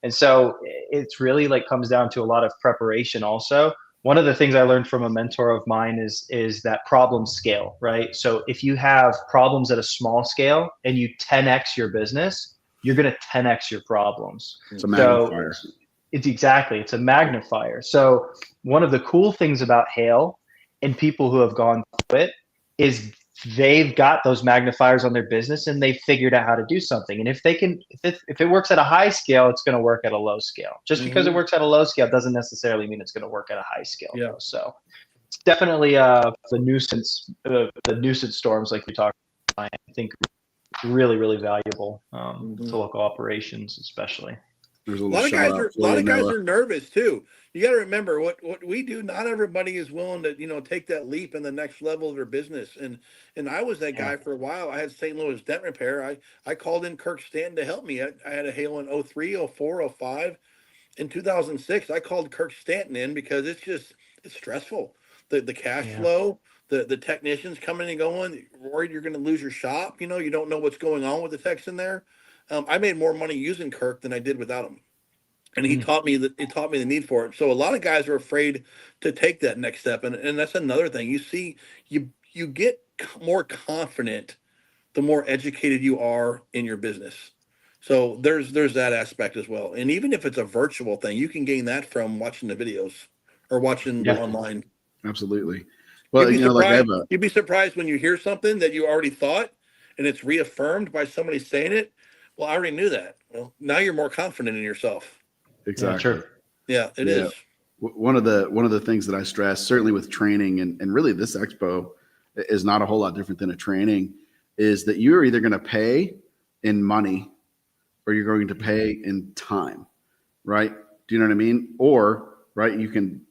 And so it's really like comes down to a lot of preparation also. One of the things I learned from a mentor of mine is that problem scale, right? So if you have problems at a small scale and you 10x your business, you're going to 10x your problems. It's a magnifier. So it's a magnifier. So one of the cool things about Hail and people who have gone through it is they've got those magnifiers on their business and they figured out how to do something. And if it works at a high scale, it's going to work at a low scale. Just because it works at a low scale doesn't necessarily mean it's going to work at a high scale. Yeah. So it's definitely the nuisance storms like we talked about, I think really, really valuable to local operations, especially. There's a A little lot of shout guys out are for you, Noah. nervous too. You got to remember what we do. Not everybody is willing to take that leap in the next level of their business. And I was that Yeah. guy for a while. I had St. Louis Dent Repair. I called in Kirk Stanton to help me. I had a hail in 03, 04, 05. In 2006, I called Kirk Stanton in because it's stressful. The cash Yeah. flow, the technicians coming and going, worried you're going to lose your shop. You don't know what's going on with the techs in there. I made more money using Kirk than I did without him, and he Mm. taught me the need for it. So a lot of guys are afraid to take that next step, and that's another thing. You get more confident the more educated you are in your business. So there's that aspect as well. And even if it's a virtual thing, you can gain that from watching the videos or watching Yeah. online. Absolutely. You'd Well, be like I have surprised. You'd be surprised when you hear something that you already thought and it's reaffirmed by somebody saying it. Well, I already knew that. Well, now you're more confident in yourself. exactly. True. Yeah, it Yeah. is. One of the things that I stress, certainly with training, and really this expo is not a whole lot different than a training, is that you're either going to pay in money or you're going to pay in time, right? Do you know what I mean? Or, right, you can,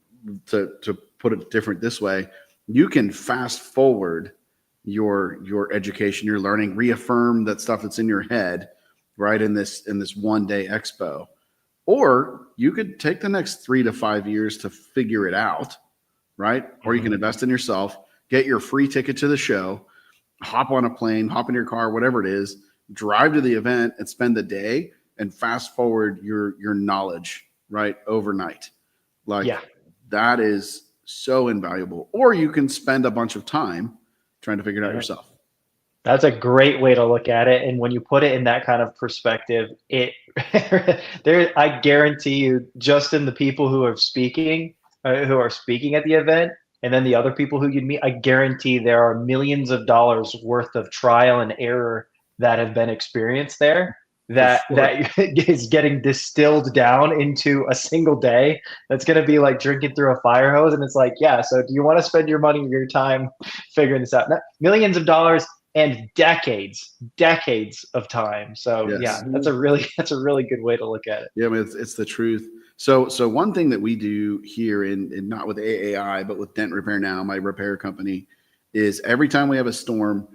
to put it different this way, you can fast forward your education, your learning, reaffirm that stuff that's in your head, right, in this 1 day expo. Or you could take the next 3 to 5 years to figure it out, right? Or you can invest in yourself, get your free ticket to the show, hop on a plane, hop in your car, whatever it is, drive to the event and spend the day and fast forward your knowledge, right, overnight. Like Yeah. that is so invaluable. Or you can spend a bunch of time trying to figure it out Yeah. yourself. That's a great way to look at it. And when you put it in that kind of perspective, I guarantee you, just in the people who are speaking at the event, and then the other people who you'd meet, I guarantee there are millions of dollars worth of trial and error that have been experienced there that is getting distilled down into a single day. That's going to be like drinking through a fire hose. And it's like, yeah, so do you want to spend your money or your time figuring this out? Millions of dollars and decades of time. So Yes. yeah, that's a really good way to look at it. Yeah, I mean, it's the truth. So one thing that we do here in not with AAI, but with Dent Repair Now, my repair company, is every time we have a storm,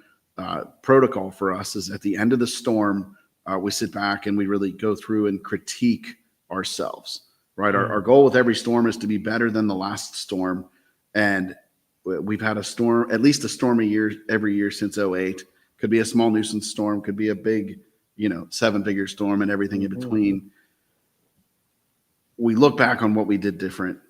protocol for us is at the end of the storm, we sit back and we really go through and critique ourselves, right? Our goal with every storm is to be better than the last storm. And we've had a storm, at least a storm a year, every year since 2008. Could be a small nuisance storm, could be a big, 7-figure storm and everything in between. We look back on what we did different.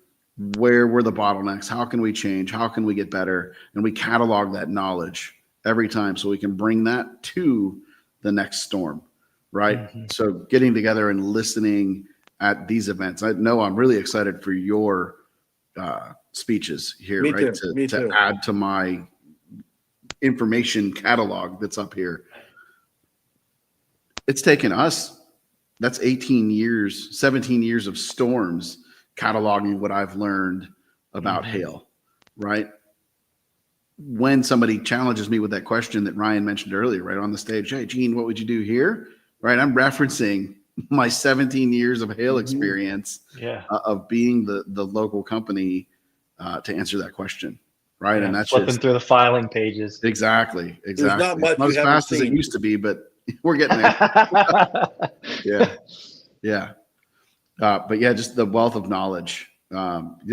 Where were the bottlenecks? How can we change? How can we get better? And we catalog that knowledge every time so we can bring that to the next storm, right? So getting together and listening at these events. I know I'm really excited for your speeches here, Me right? too. Me too. To add to my information catalog that's up here. It's taken us, that's 18 years, 17 years of storms cataloging what I've learned about hail, right? When somebody challenges me with that question that Ryan mentioned earlier, right on the stage, hey, Gene, what would you do here? Right, I'm referencing my 17 years of hail experience of being the local company to answer that question, right? Yeah, and that's flipping just through the filing pages. Exactly. There's not much Not you as haven't fast as it seen. used to be, but we're getting there. Yeah. But yeah, just the wealth of knowledge. That's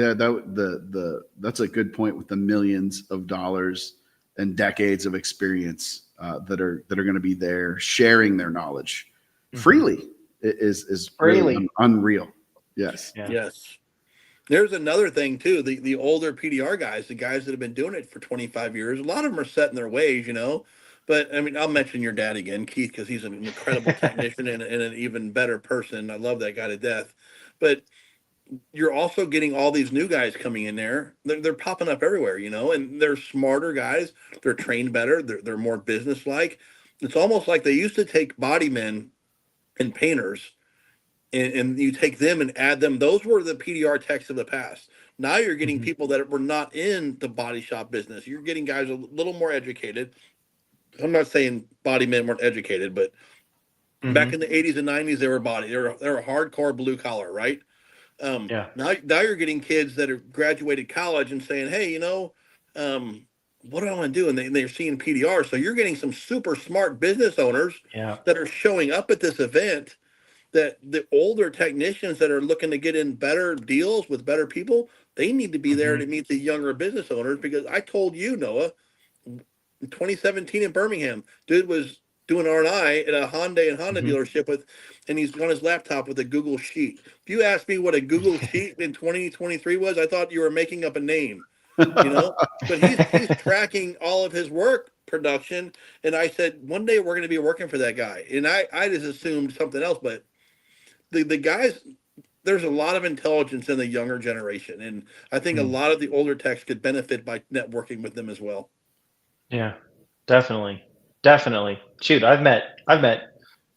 a good point with the millions of dollars and decades of experience that are going to be there sharing their knowledge freely is really unreal. Yes. Yeah. Yes. There's another thing too. The older PDR guys, the guys that have been doing it for 25 years, a lot of them are set in their ways, But I mean, I'll mention your dad again, Keith, because he's an incredible technician and an even better person. I love that guy to death. But you're also getting all these new guys coming in there. They're popping up everywhere, and they're smarter guys. They're trained better. They're more businesslike. It's almost like they used to take body men and painters, and you take them and add them. Those were the PDR techs of the past. Now you're getting people that were not in the body shop business. You're getting guys a little more educated. I'm not saying body men weren't educated, but Back in the 80s and 90s, they were body. They were hardcore blue collar, right? Yeah. Now you're getting kids that have graduated college and saying, hey, what do I want to do? And they're seeing PDR. So you're getting some super smart business owners Yeah. that are showing up at this event, that the older technicians that are looking to get in better deals with better people, they need to be there to meet the younger business owners. Because I told you, Noah, in 2017 in Birmingham, dude was doing R&I at a Honda dealership and he's on his laptop with a Google Sheet. If you asked me what a Google Sheet in 2023 was, I thought you were making up a name, but he's tracking all of his work production. And I said, one day we're going to be working for that guy. And I just assumed something else, but the guys, there's a lot of intelligence in the younger generation. And I think a lot of the older techs could benefit by networking with them as well. Yeah, definitely. Shoot, I've met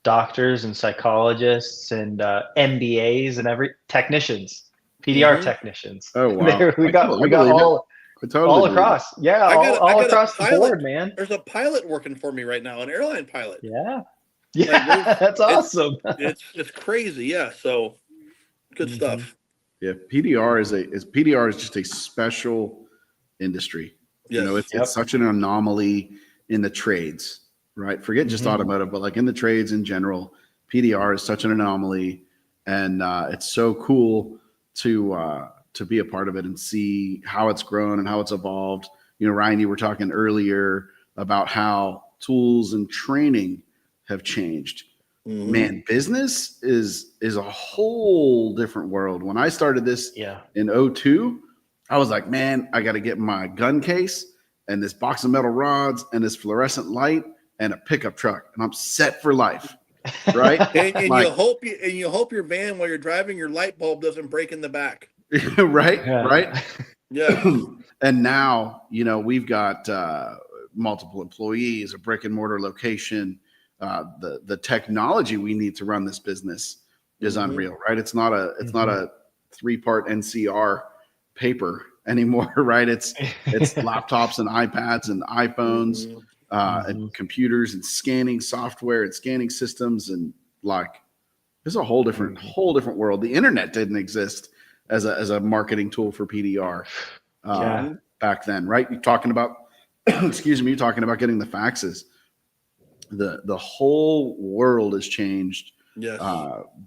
doctors and psychologists and MBAs and technicians, PDR technicians. Oh wow! We got all across. Yeah, all across the board, man. There's a pilot working for me right now, an airline pilot. Yeah, that's awesome. It's crazy. Yeah, so good stuff. Yeah, PDR is just a special industry. Yes. It's such an anomaly in the trades, right? Forget just automotive, but like in the trades in general, PDR is such an anomaly, and it's so cool to be a part of it and see how it's grown and how it's evolved. Ryan, you were talking earlier about how tools and training have changed. Man, business is a whole different world. When I started this in 2002, I was like, man, I got to get my gun case and this box of metal rods and this fluorescent light and a pickup truck, and I'm set for life, right? and you hope your van while you're driving, your light bulb doesn't break in the back. right. Yeah. And now we've got multiple employees, a brick and mortar location. The technology we need to run this business is unreal, right? It's not a 3-part NCR paper anymore, right? It's laptops and iPads and iPhones and computers and scanning software and scanning systems, and like there's a whole different world. The internet didn't exist as a marketing tool for PDR back then, right? You're talking about getting the faxes. The whole world has changed. Yes.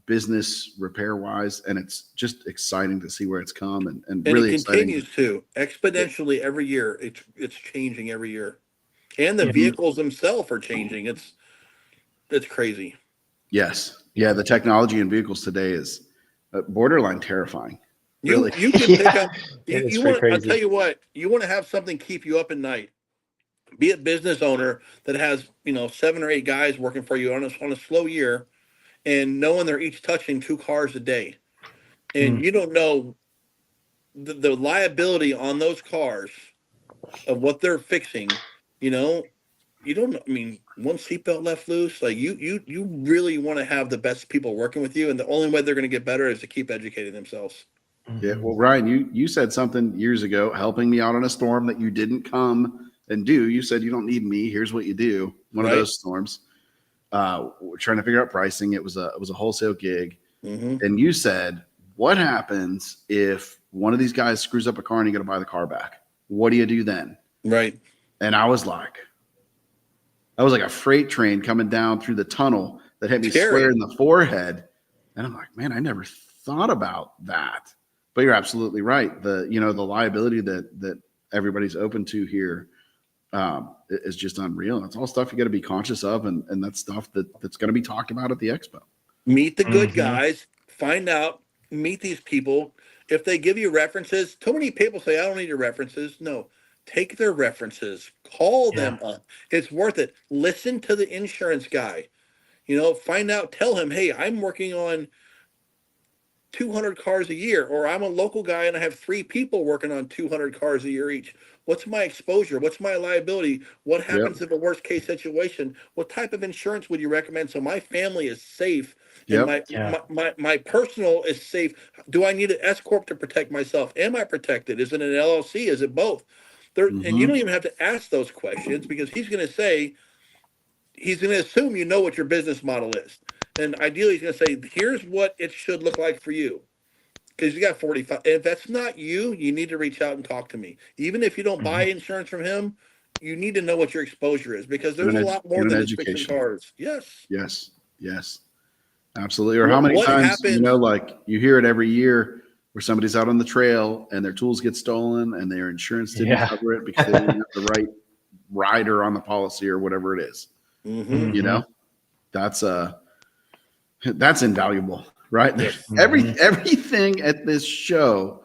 Business repair wise, and it's just exciting to see where it's come and really it continues to exponentially every year. It's changing every year, and the vehicles themselves are changing. It's crazy. Yes, the technology in vehicles today is borderline terrifying. You can pick up. I'll tell you what. You want to have something keep you up at night. Be a business owner that has 7 or 8 guys working for you on a slow year, and knowing they're each touching 2 cars a day, and you don't know the liability on those cars of what they're fixing. You don't know. I mean, one seatbelt left loose, like you really want to have the best people working with you, and the only way they're going to get better is to keep educating themselves. Yeah. Well, Ryan, you said something years ago, helping me out on a storm that you didn't come and do. You said, you don't need me. Here's what you do. One of those storms. We're trying to figure out pricing. It was a wholesale gig. And you said, what happens if one of these guys screws up a car and you got to buy the car back? What do you do then? Right. And I was like a freight train coming down through the tunnel that hit me square in the forehead. And I'm like, man, I never thought about that. But you're absolutely right. The liability that everybody's open to here is just unreal. It's all stuff you got to be conscious of, and that's stuff that's going to be talked about at the expo. Meet the good guys, find out, meet these people. If they give you references, too many people say, I don't need your references. No, take their references, call them up. It's worth it. Listen to the insurance guy, find out, tell him, hey, I'm working on 200 cars a year, or I'm a local guy and I have 3 people working on 200 cars a year each. What's my exposure? What's my liability? What happens if a worst case situation? What type of insurance would you recommend so my family is safe and my personal is safe? Do I need an S corp to protect myself? Am I protected? Is it an LLC? Is it both? And you don't even have to ask those questions, because he's going to assume you know what your business model is. And ideally, he's going to say, here's what it should look like for you. Because you got 45. If that's not you, you need to reach out and talk to me. Even if you don't buy insurance from him, you need to know what your exposure is, because there's a lot more get an than just fixing education. cars. Yes. Yes. Yes. Absolutely. Or how many What times, happens? like you hear it every year where somebody's out on the trail and their tools get stolen and their insurance didn't cover it because they didn't have the right rider on the policy or whatever it is. Mhm. You know, that's invaluable, right? Yes. Everything at this show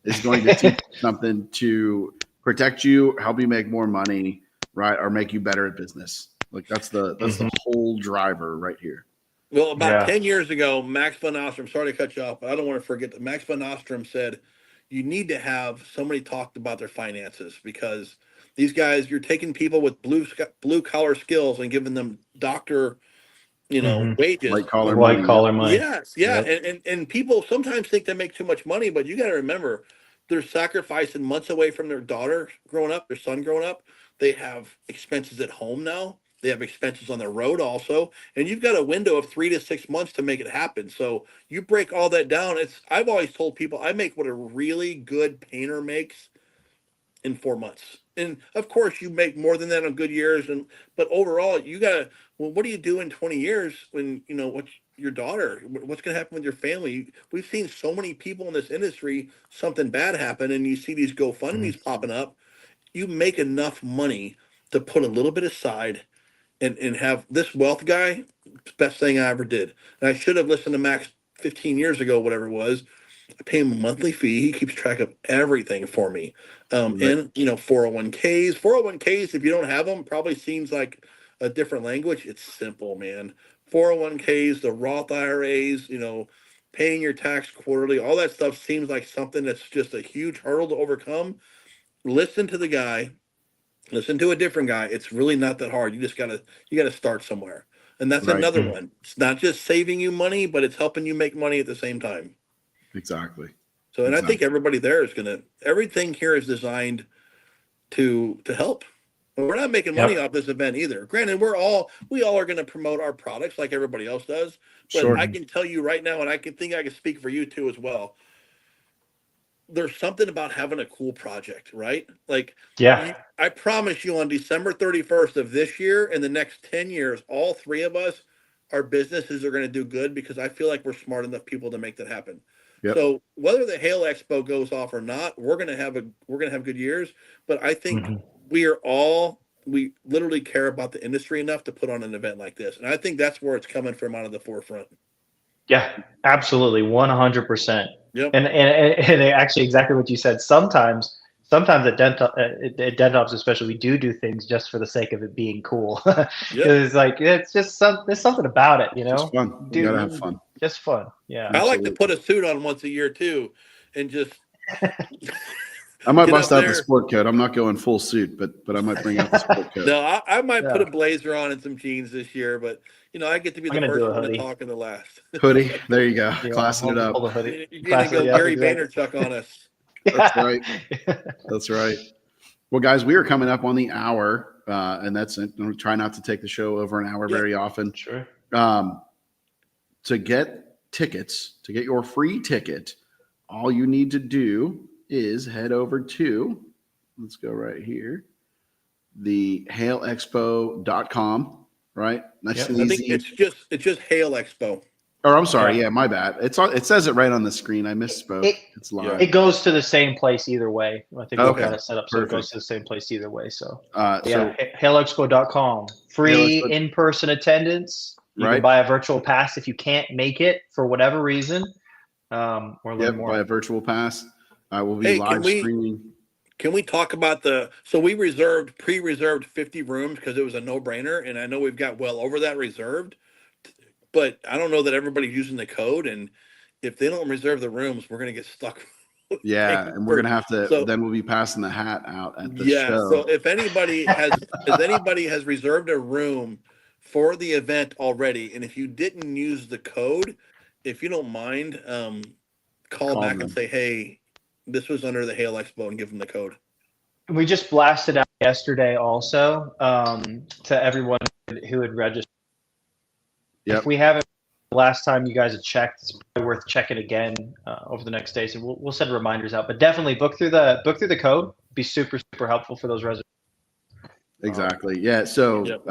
is going to teach you something to protect you, help you make more money, right? Or make you better at business. Like that's the whole driver right here. Well, about 10 years ago, Max von Ostrom, sorry to cut you off, but I don't want to forget that Max von Ostrom said, you need to have somebody talk about their finances, because these guys, you're taking people with blue collar skills and giving them doctor, wages. White collar money. Yes. Yeah. And people sometimes think they make too much money, but you got to remember, they're sacrificing months away from their daughter growing up, their son growing up. They have expenses at home now. They have expenses on the road also, and you've got a window of 3 to 6 months to make it happen. So you break all that down. I've always told people I make what a really good painter makes in 4 months. And of course you make more than that on good years. But overall you gotta, well, what do you do in 20 years when, what's your daughter, what's going to happen with your family? We've seen so many people in this industry, something bad happen, and you see these GoFundMe's popping up. You make enough money to put a little bit aside and have this wealth guy, best thing I ever did. And I should have listened to Max 15 years ago, whatever it was. I pay him a monthly fee. He keeps track of everything for me. And 401ks. 401ks, if you don't have them, probably seems like a different language. It's simple, man. 401ks, the Roth IRAs, paying your tax quarterly, all that stuff seems like something that's just a huge hurdle to overcome. Listen to the guy. Listen to a different guy. It's really not that hard. You gotta start somewhere. And that's another one. It's not just saving you money, but it's helping you make money at the same time. Exactly. So, and I think everybody there everything here is designed to help. And we're not making money off this event either. Granted, we all are going to promote our products like everybody else does. But I can tell you right now, and I can speak for you too as well. There's something about having a cool project, right? Like, I promise you on December 31st of this year and the next 10 years, all three of us, our businesses are going to do good, because I feel like we're smart enough people to make that happen. Yep. So whether the Hail Expo goes off or not, we're going to have good years. But I think we literally care about the industry enough to put on an event like this. And I think that's where it's coming from out of the forefront. Yeah, absolutely. 100%. Yep. And actually exactly what you said. Sometimes at Dentops especially, we do things just for the sake of it being cool. It's like, it's just there's something about it, Just fun. You gotta have fun. Just fun. Yeah. I like to put a suit on once a year too, and just. I might bust out the sport coat. I'm not going full suit, but I might bring out the sport coat. No, I might put a blazer on and some jeans this year, but I get to be the first one to talk and the last. Hoodie. There you go. Classing it up. You're going to go Gary Vaynerchuk on us. That's right. That's right. Well, guys, we are coming up on the hour, and that's it. I'm try not to take the show over an hour very often. Sure. To get tickets, to get your free ticket, all you need to do is head over to, let's go right here, the hailexpo.com, right? Nice and easy. I think it's just Hail Expo. Or I'm sorry, yeah, my bad. It says it right on the screen. I misspoke. It's live. It goes to the same place either way. I think we've got it set up so it goes to the same place either way. So hailexpo.com. Free in-person attendance. You can buy a virtual pass if you can't make it for whatever reason. Or learn more. Buy a virtual pass. We'll be live streaming. Can we talk about so we pre-reserved 50 rooms because it was a no-brainer, and I know we've got well over that reserved, but I don't know that everybody's using the code, and if they don't reserve the rooms, we're going to get stuck. Yeah, and we're going to have to, then we'll be passing the hat out at the show. So if anybody has reserved a room for the event already, and if you didn't use the code, if you don't mind, call back and say, hey, this was under the Hail Expo, and give them the code. We just blasted out yesterday also to everyone who had registered. Yep. If we haven't last time you guys had checked. It's probably worth checking again over the next days, and we'll send reminders out. But definitely book through the code. Be super helpful for those reservations. Exactly. Yeah. So, Yep.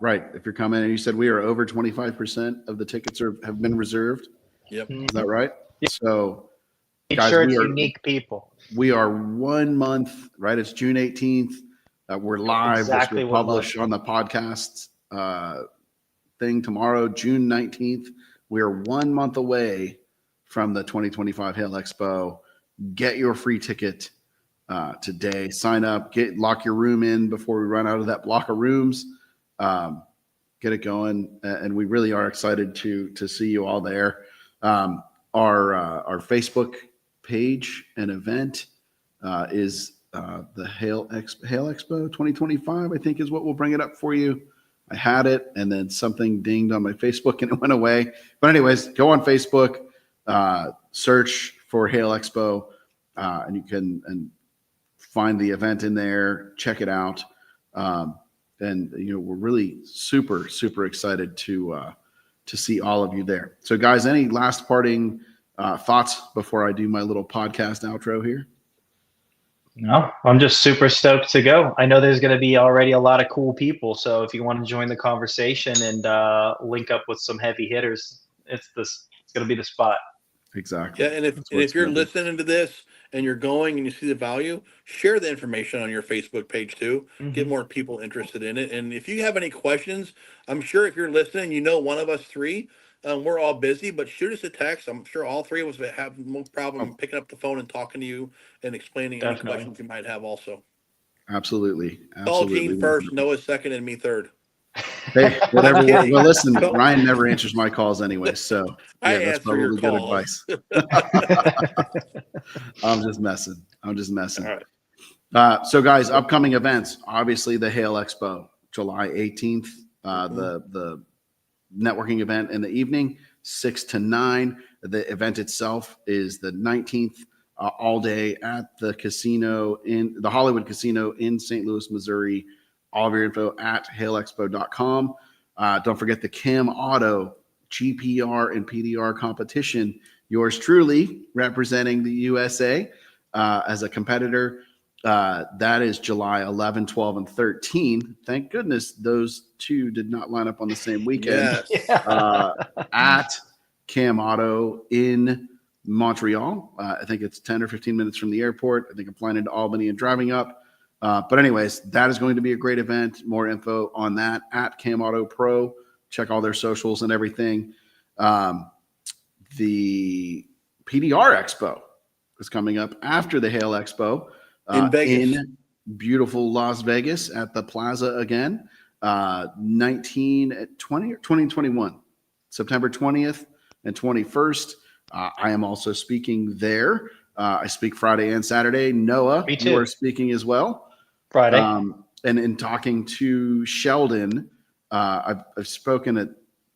right. If you're coming and you said we are over 25% of the tickets have been reserved. Yep. Is that right? Yep. So, Make guys, sure it's unique people. We are 1 month, right? It's June 18th. We're live. Exactly. This will publish on the podcast thing tomorrow, June 19th. We are 1 month away from the 2025 Hail Expo. Get your free ticket today. Sign up. Lock your room in before we run out of that block of rooms. Get it going, and we really are excited to see you all there. Our Facebook page and event is the Hail Expo 2025, I think is what will bring it up for you. I had it, and then something dinged on my Facebook and it went away. But anyways, go on Facebook, search for Hail Expo, and you can find the event in there. Check it out, and we're really super excited to see all of you there. So, guys, any last parting thoughts before I do my little podcast outro here? No, I'm just super stoked to go. I know there's going to be already a lot of cool people. So if you want to join the conversation and link up with some heavy hitters, it's going to be the spot. Exactly. Yeah, and if you're listening to this and you're going and you see the value, share the information on your Facebook page too. Mm-hmm. Get more people interested in it. And if you have any questions, I'm sure if you're listening, one of us three. We're all busy, but shoot us a text. I'm sure all three of us have no problem picking up the phone and talking to you and explaining any questions you might have also. Absolutely. Call Gene first, Noah second, and me third. Hey, whatever. Well, listen, Ryan never answers my calls anyway, so yeah, that's probably good advice. I'm just messing. All right. So, guys, upcoming events. Obviously, the Hail Expo, July 18th. The networking event in the evening, 6 to 9. The event itself is the 19th, all day at the casino in the Hollywood Casino in St. Louis, Missouri. All of your info at hailexpo.com. Don't forget the Cam Auto GPR and PDR competition. Yours truly representing the USA as a competitor. That is July 11, 12, and 13. Thank goodness those two did not line up on the same weekend. Yes. At Cam Auto in Montreal. I think it's 10 or 15 minutes from the airport. I think I'm flying into Albany and driving up. But anyways, that is going to be a great event. More info on that at Cam Auto Pro. Check all their socials and everything. The PDR Expo is coming up after the Hail Expo. In Vegas. In beautiful Las Vegas at the Plaza again, 2021, September 20th and 21st. I am also speaking there. I speak Friday and Saturday. Noah, you are speaking as well. Friday. And in talking to Sheldon, I've spoken at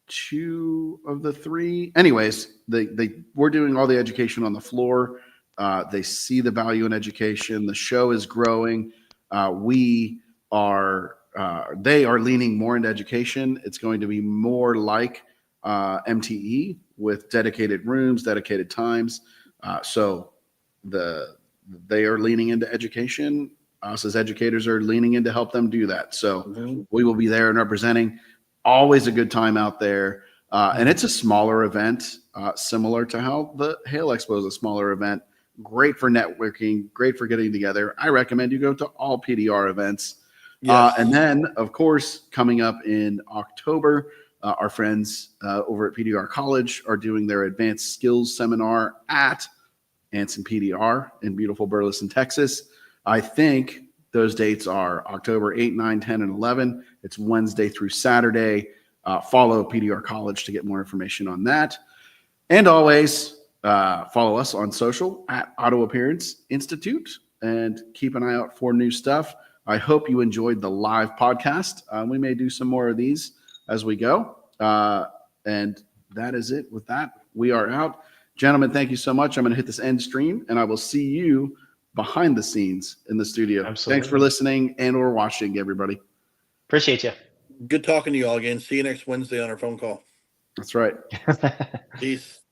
2 of the 3. Anyways, we're doing all the education on the floor. They see the value in education. The show is growing. They are leaning more into education. It's going to be more like MTE with dedicated rooms, dedicated times. So they are leaning into education. Us as educators are leaning in to help them do that. So we will be there and representing. Always a good time out there. And it's a smaller event, similar to how the Hail Expo is a smaller event. Great for networking, great for getting together. I recommend you go to all PDR events. Yes. And then, of course, coming up in October, our friends over at PDR College are doing their advanced skills seminar at Anson PDR in beautiful Burleson, Texas. I think those dates are October 8, 9, 10, and 11. It's Wednesday through Saturday. Follow PDR College to get more information on that. And always follow us on social at Auto Appearance Institute and keep an eye out for new stuff. I hope you enjoyed the live podcast. We may do some more of these as we go. And that is it. With that, we are out. Gentlemen, thank you so much. I'm going to hit this end stream, and I will see you behind the scenes in the studio. Absolutely. Thanks for listening and or watching, everybody. Appreciate you. Good talking to you all again. See you next Wednesday on our phone call. That's right. Peace.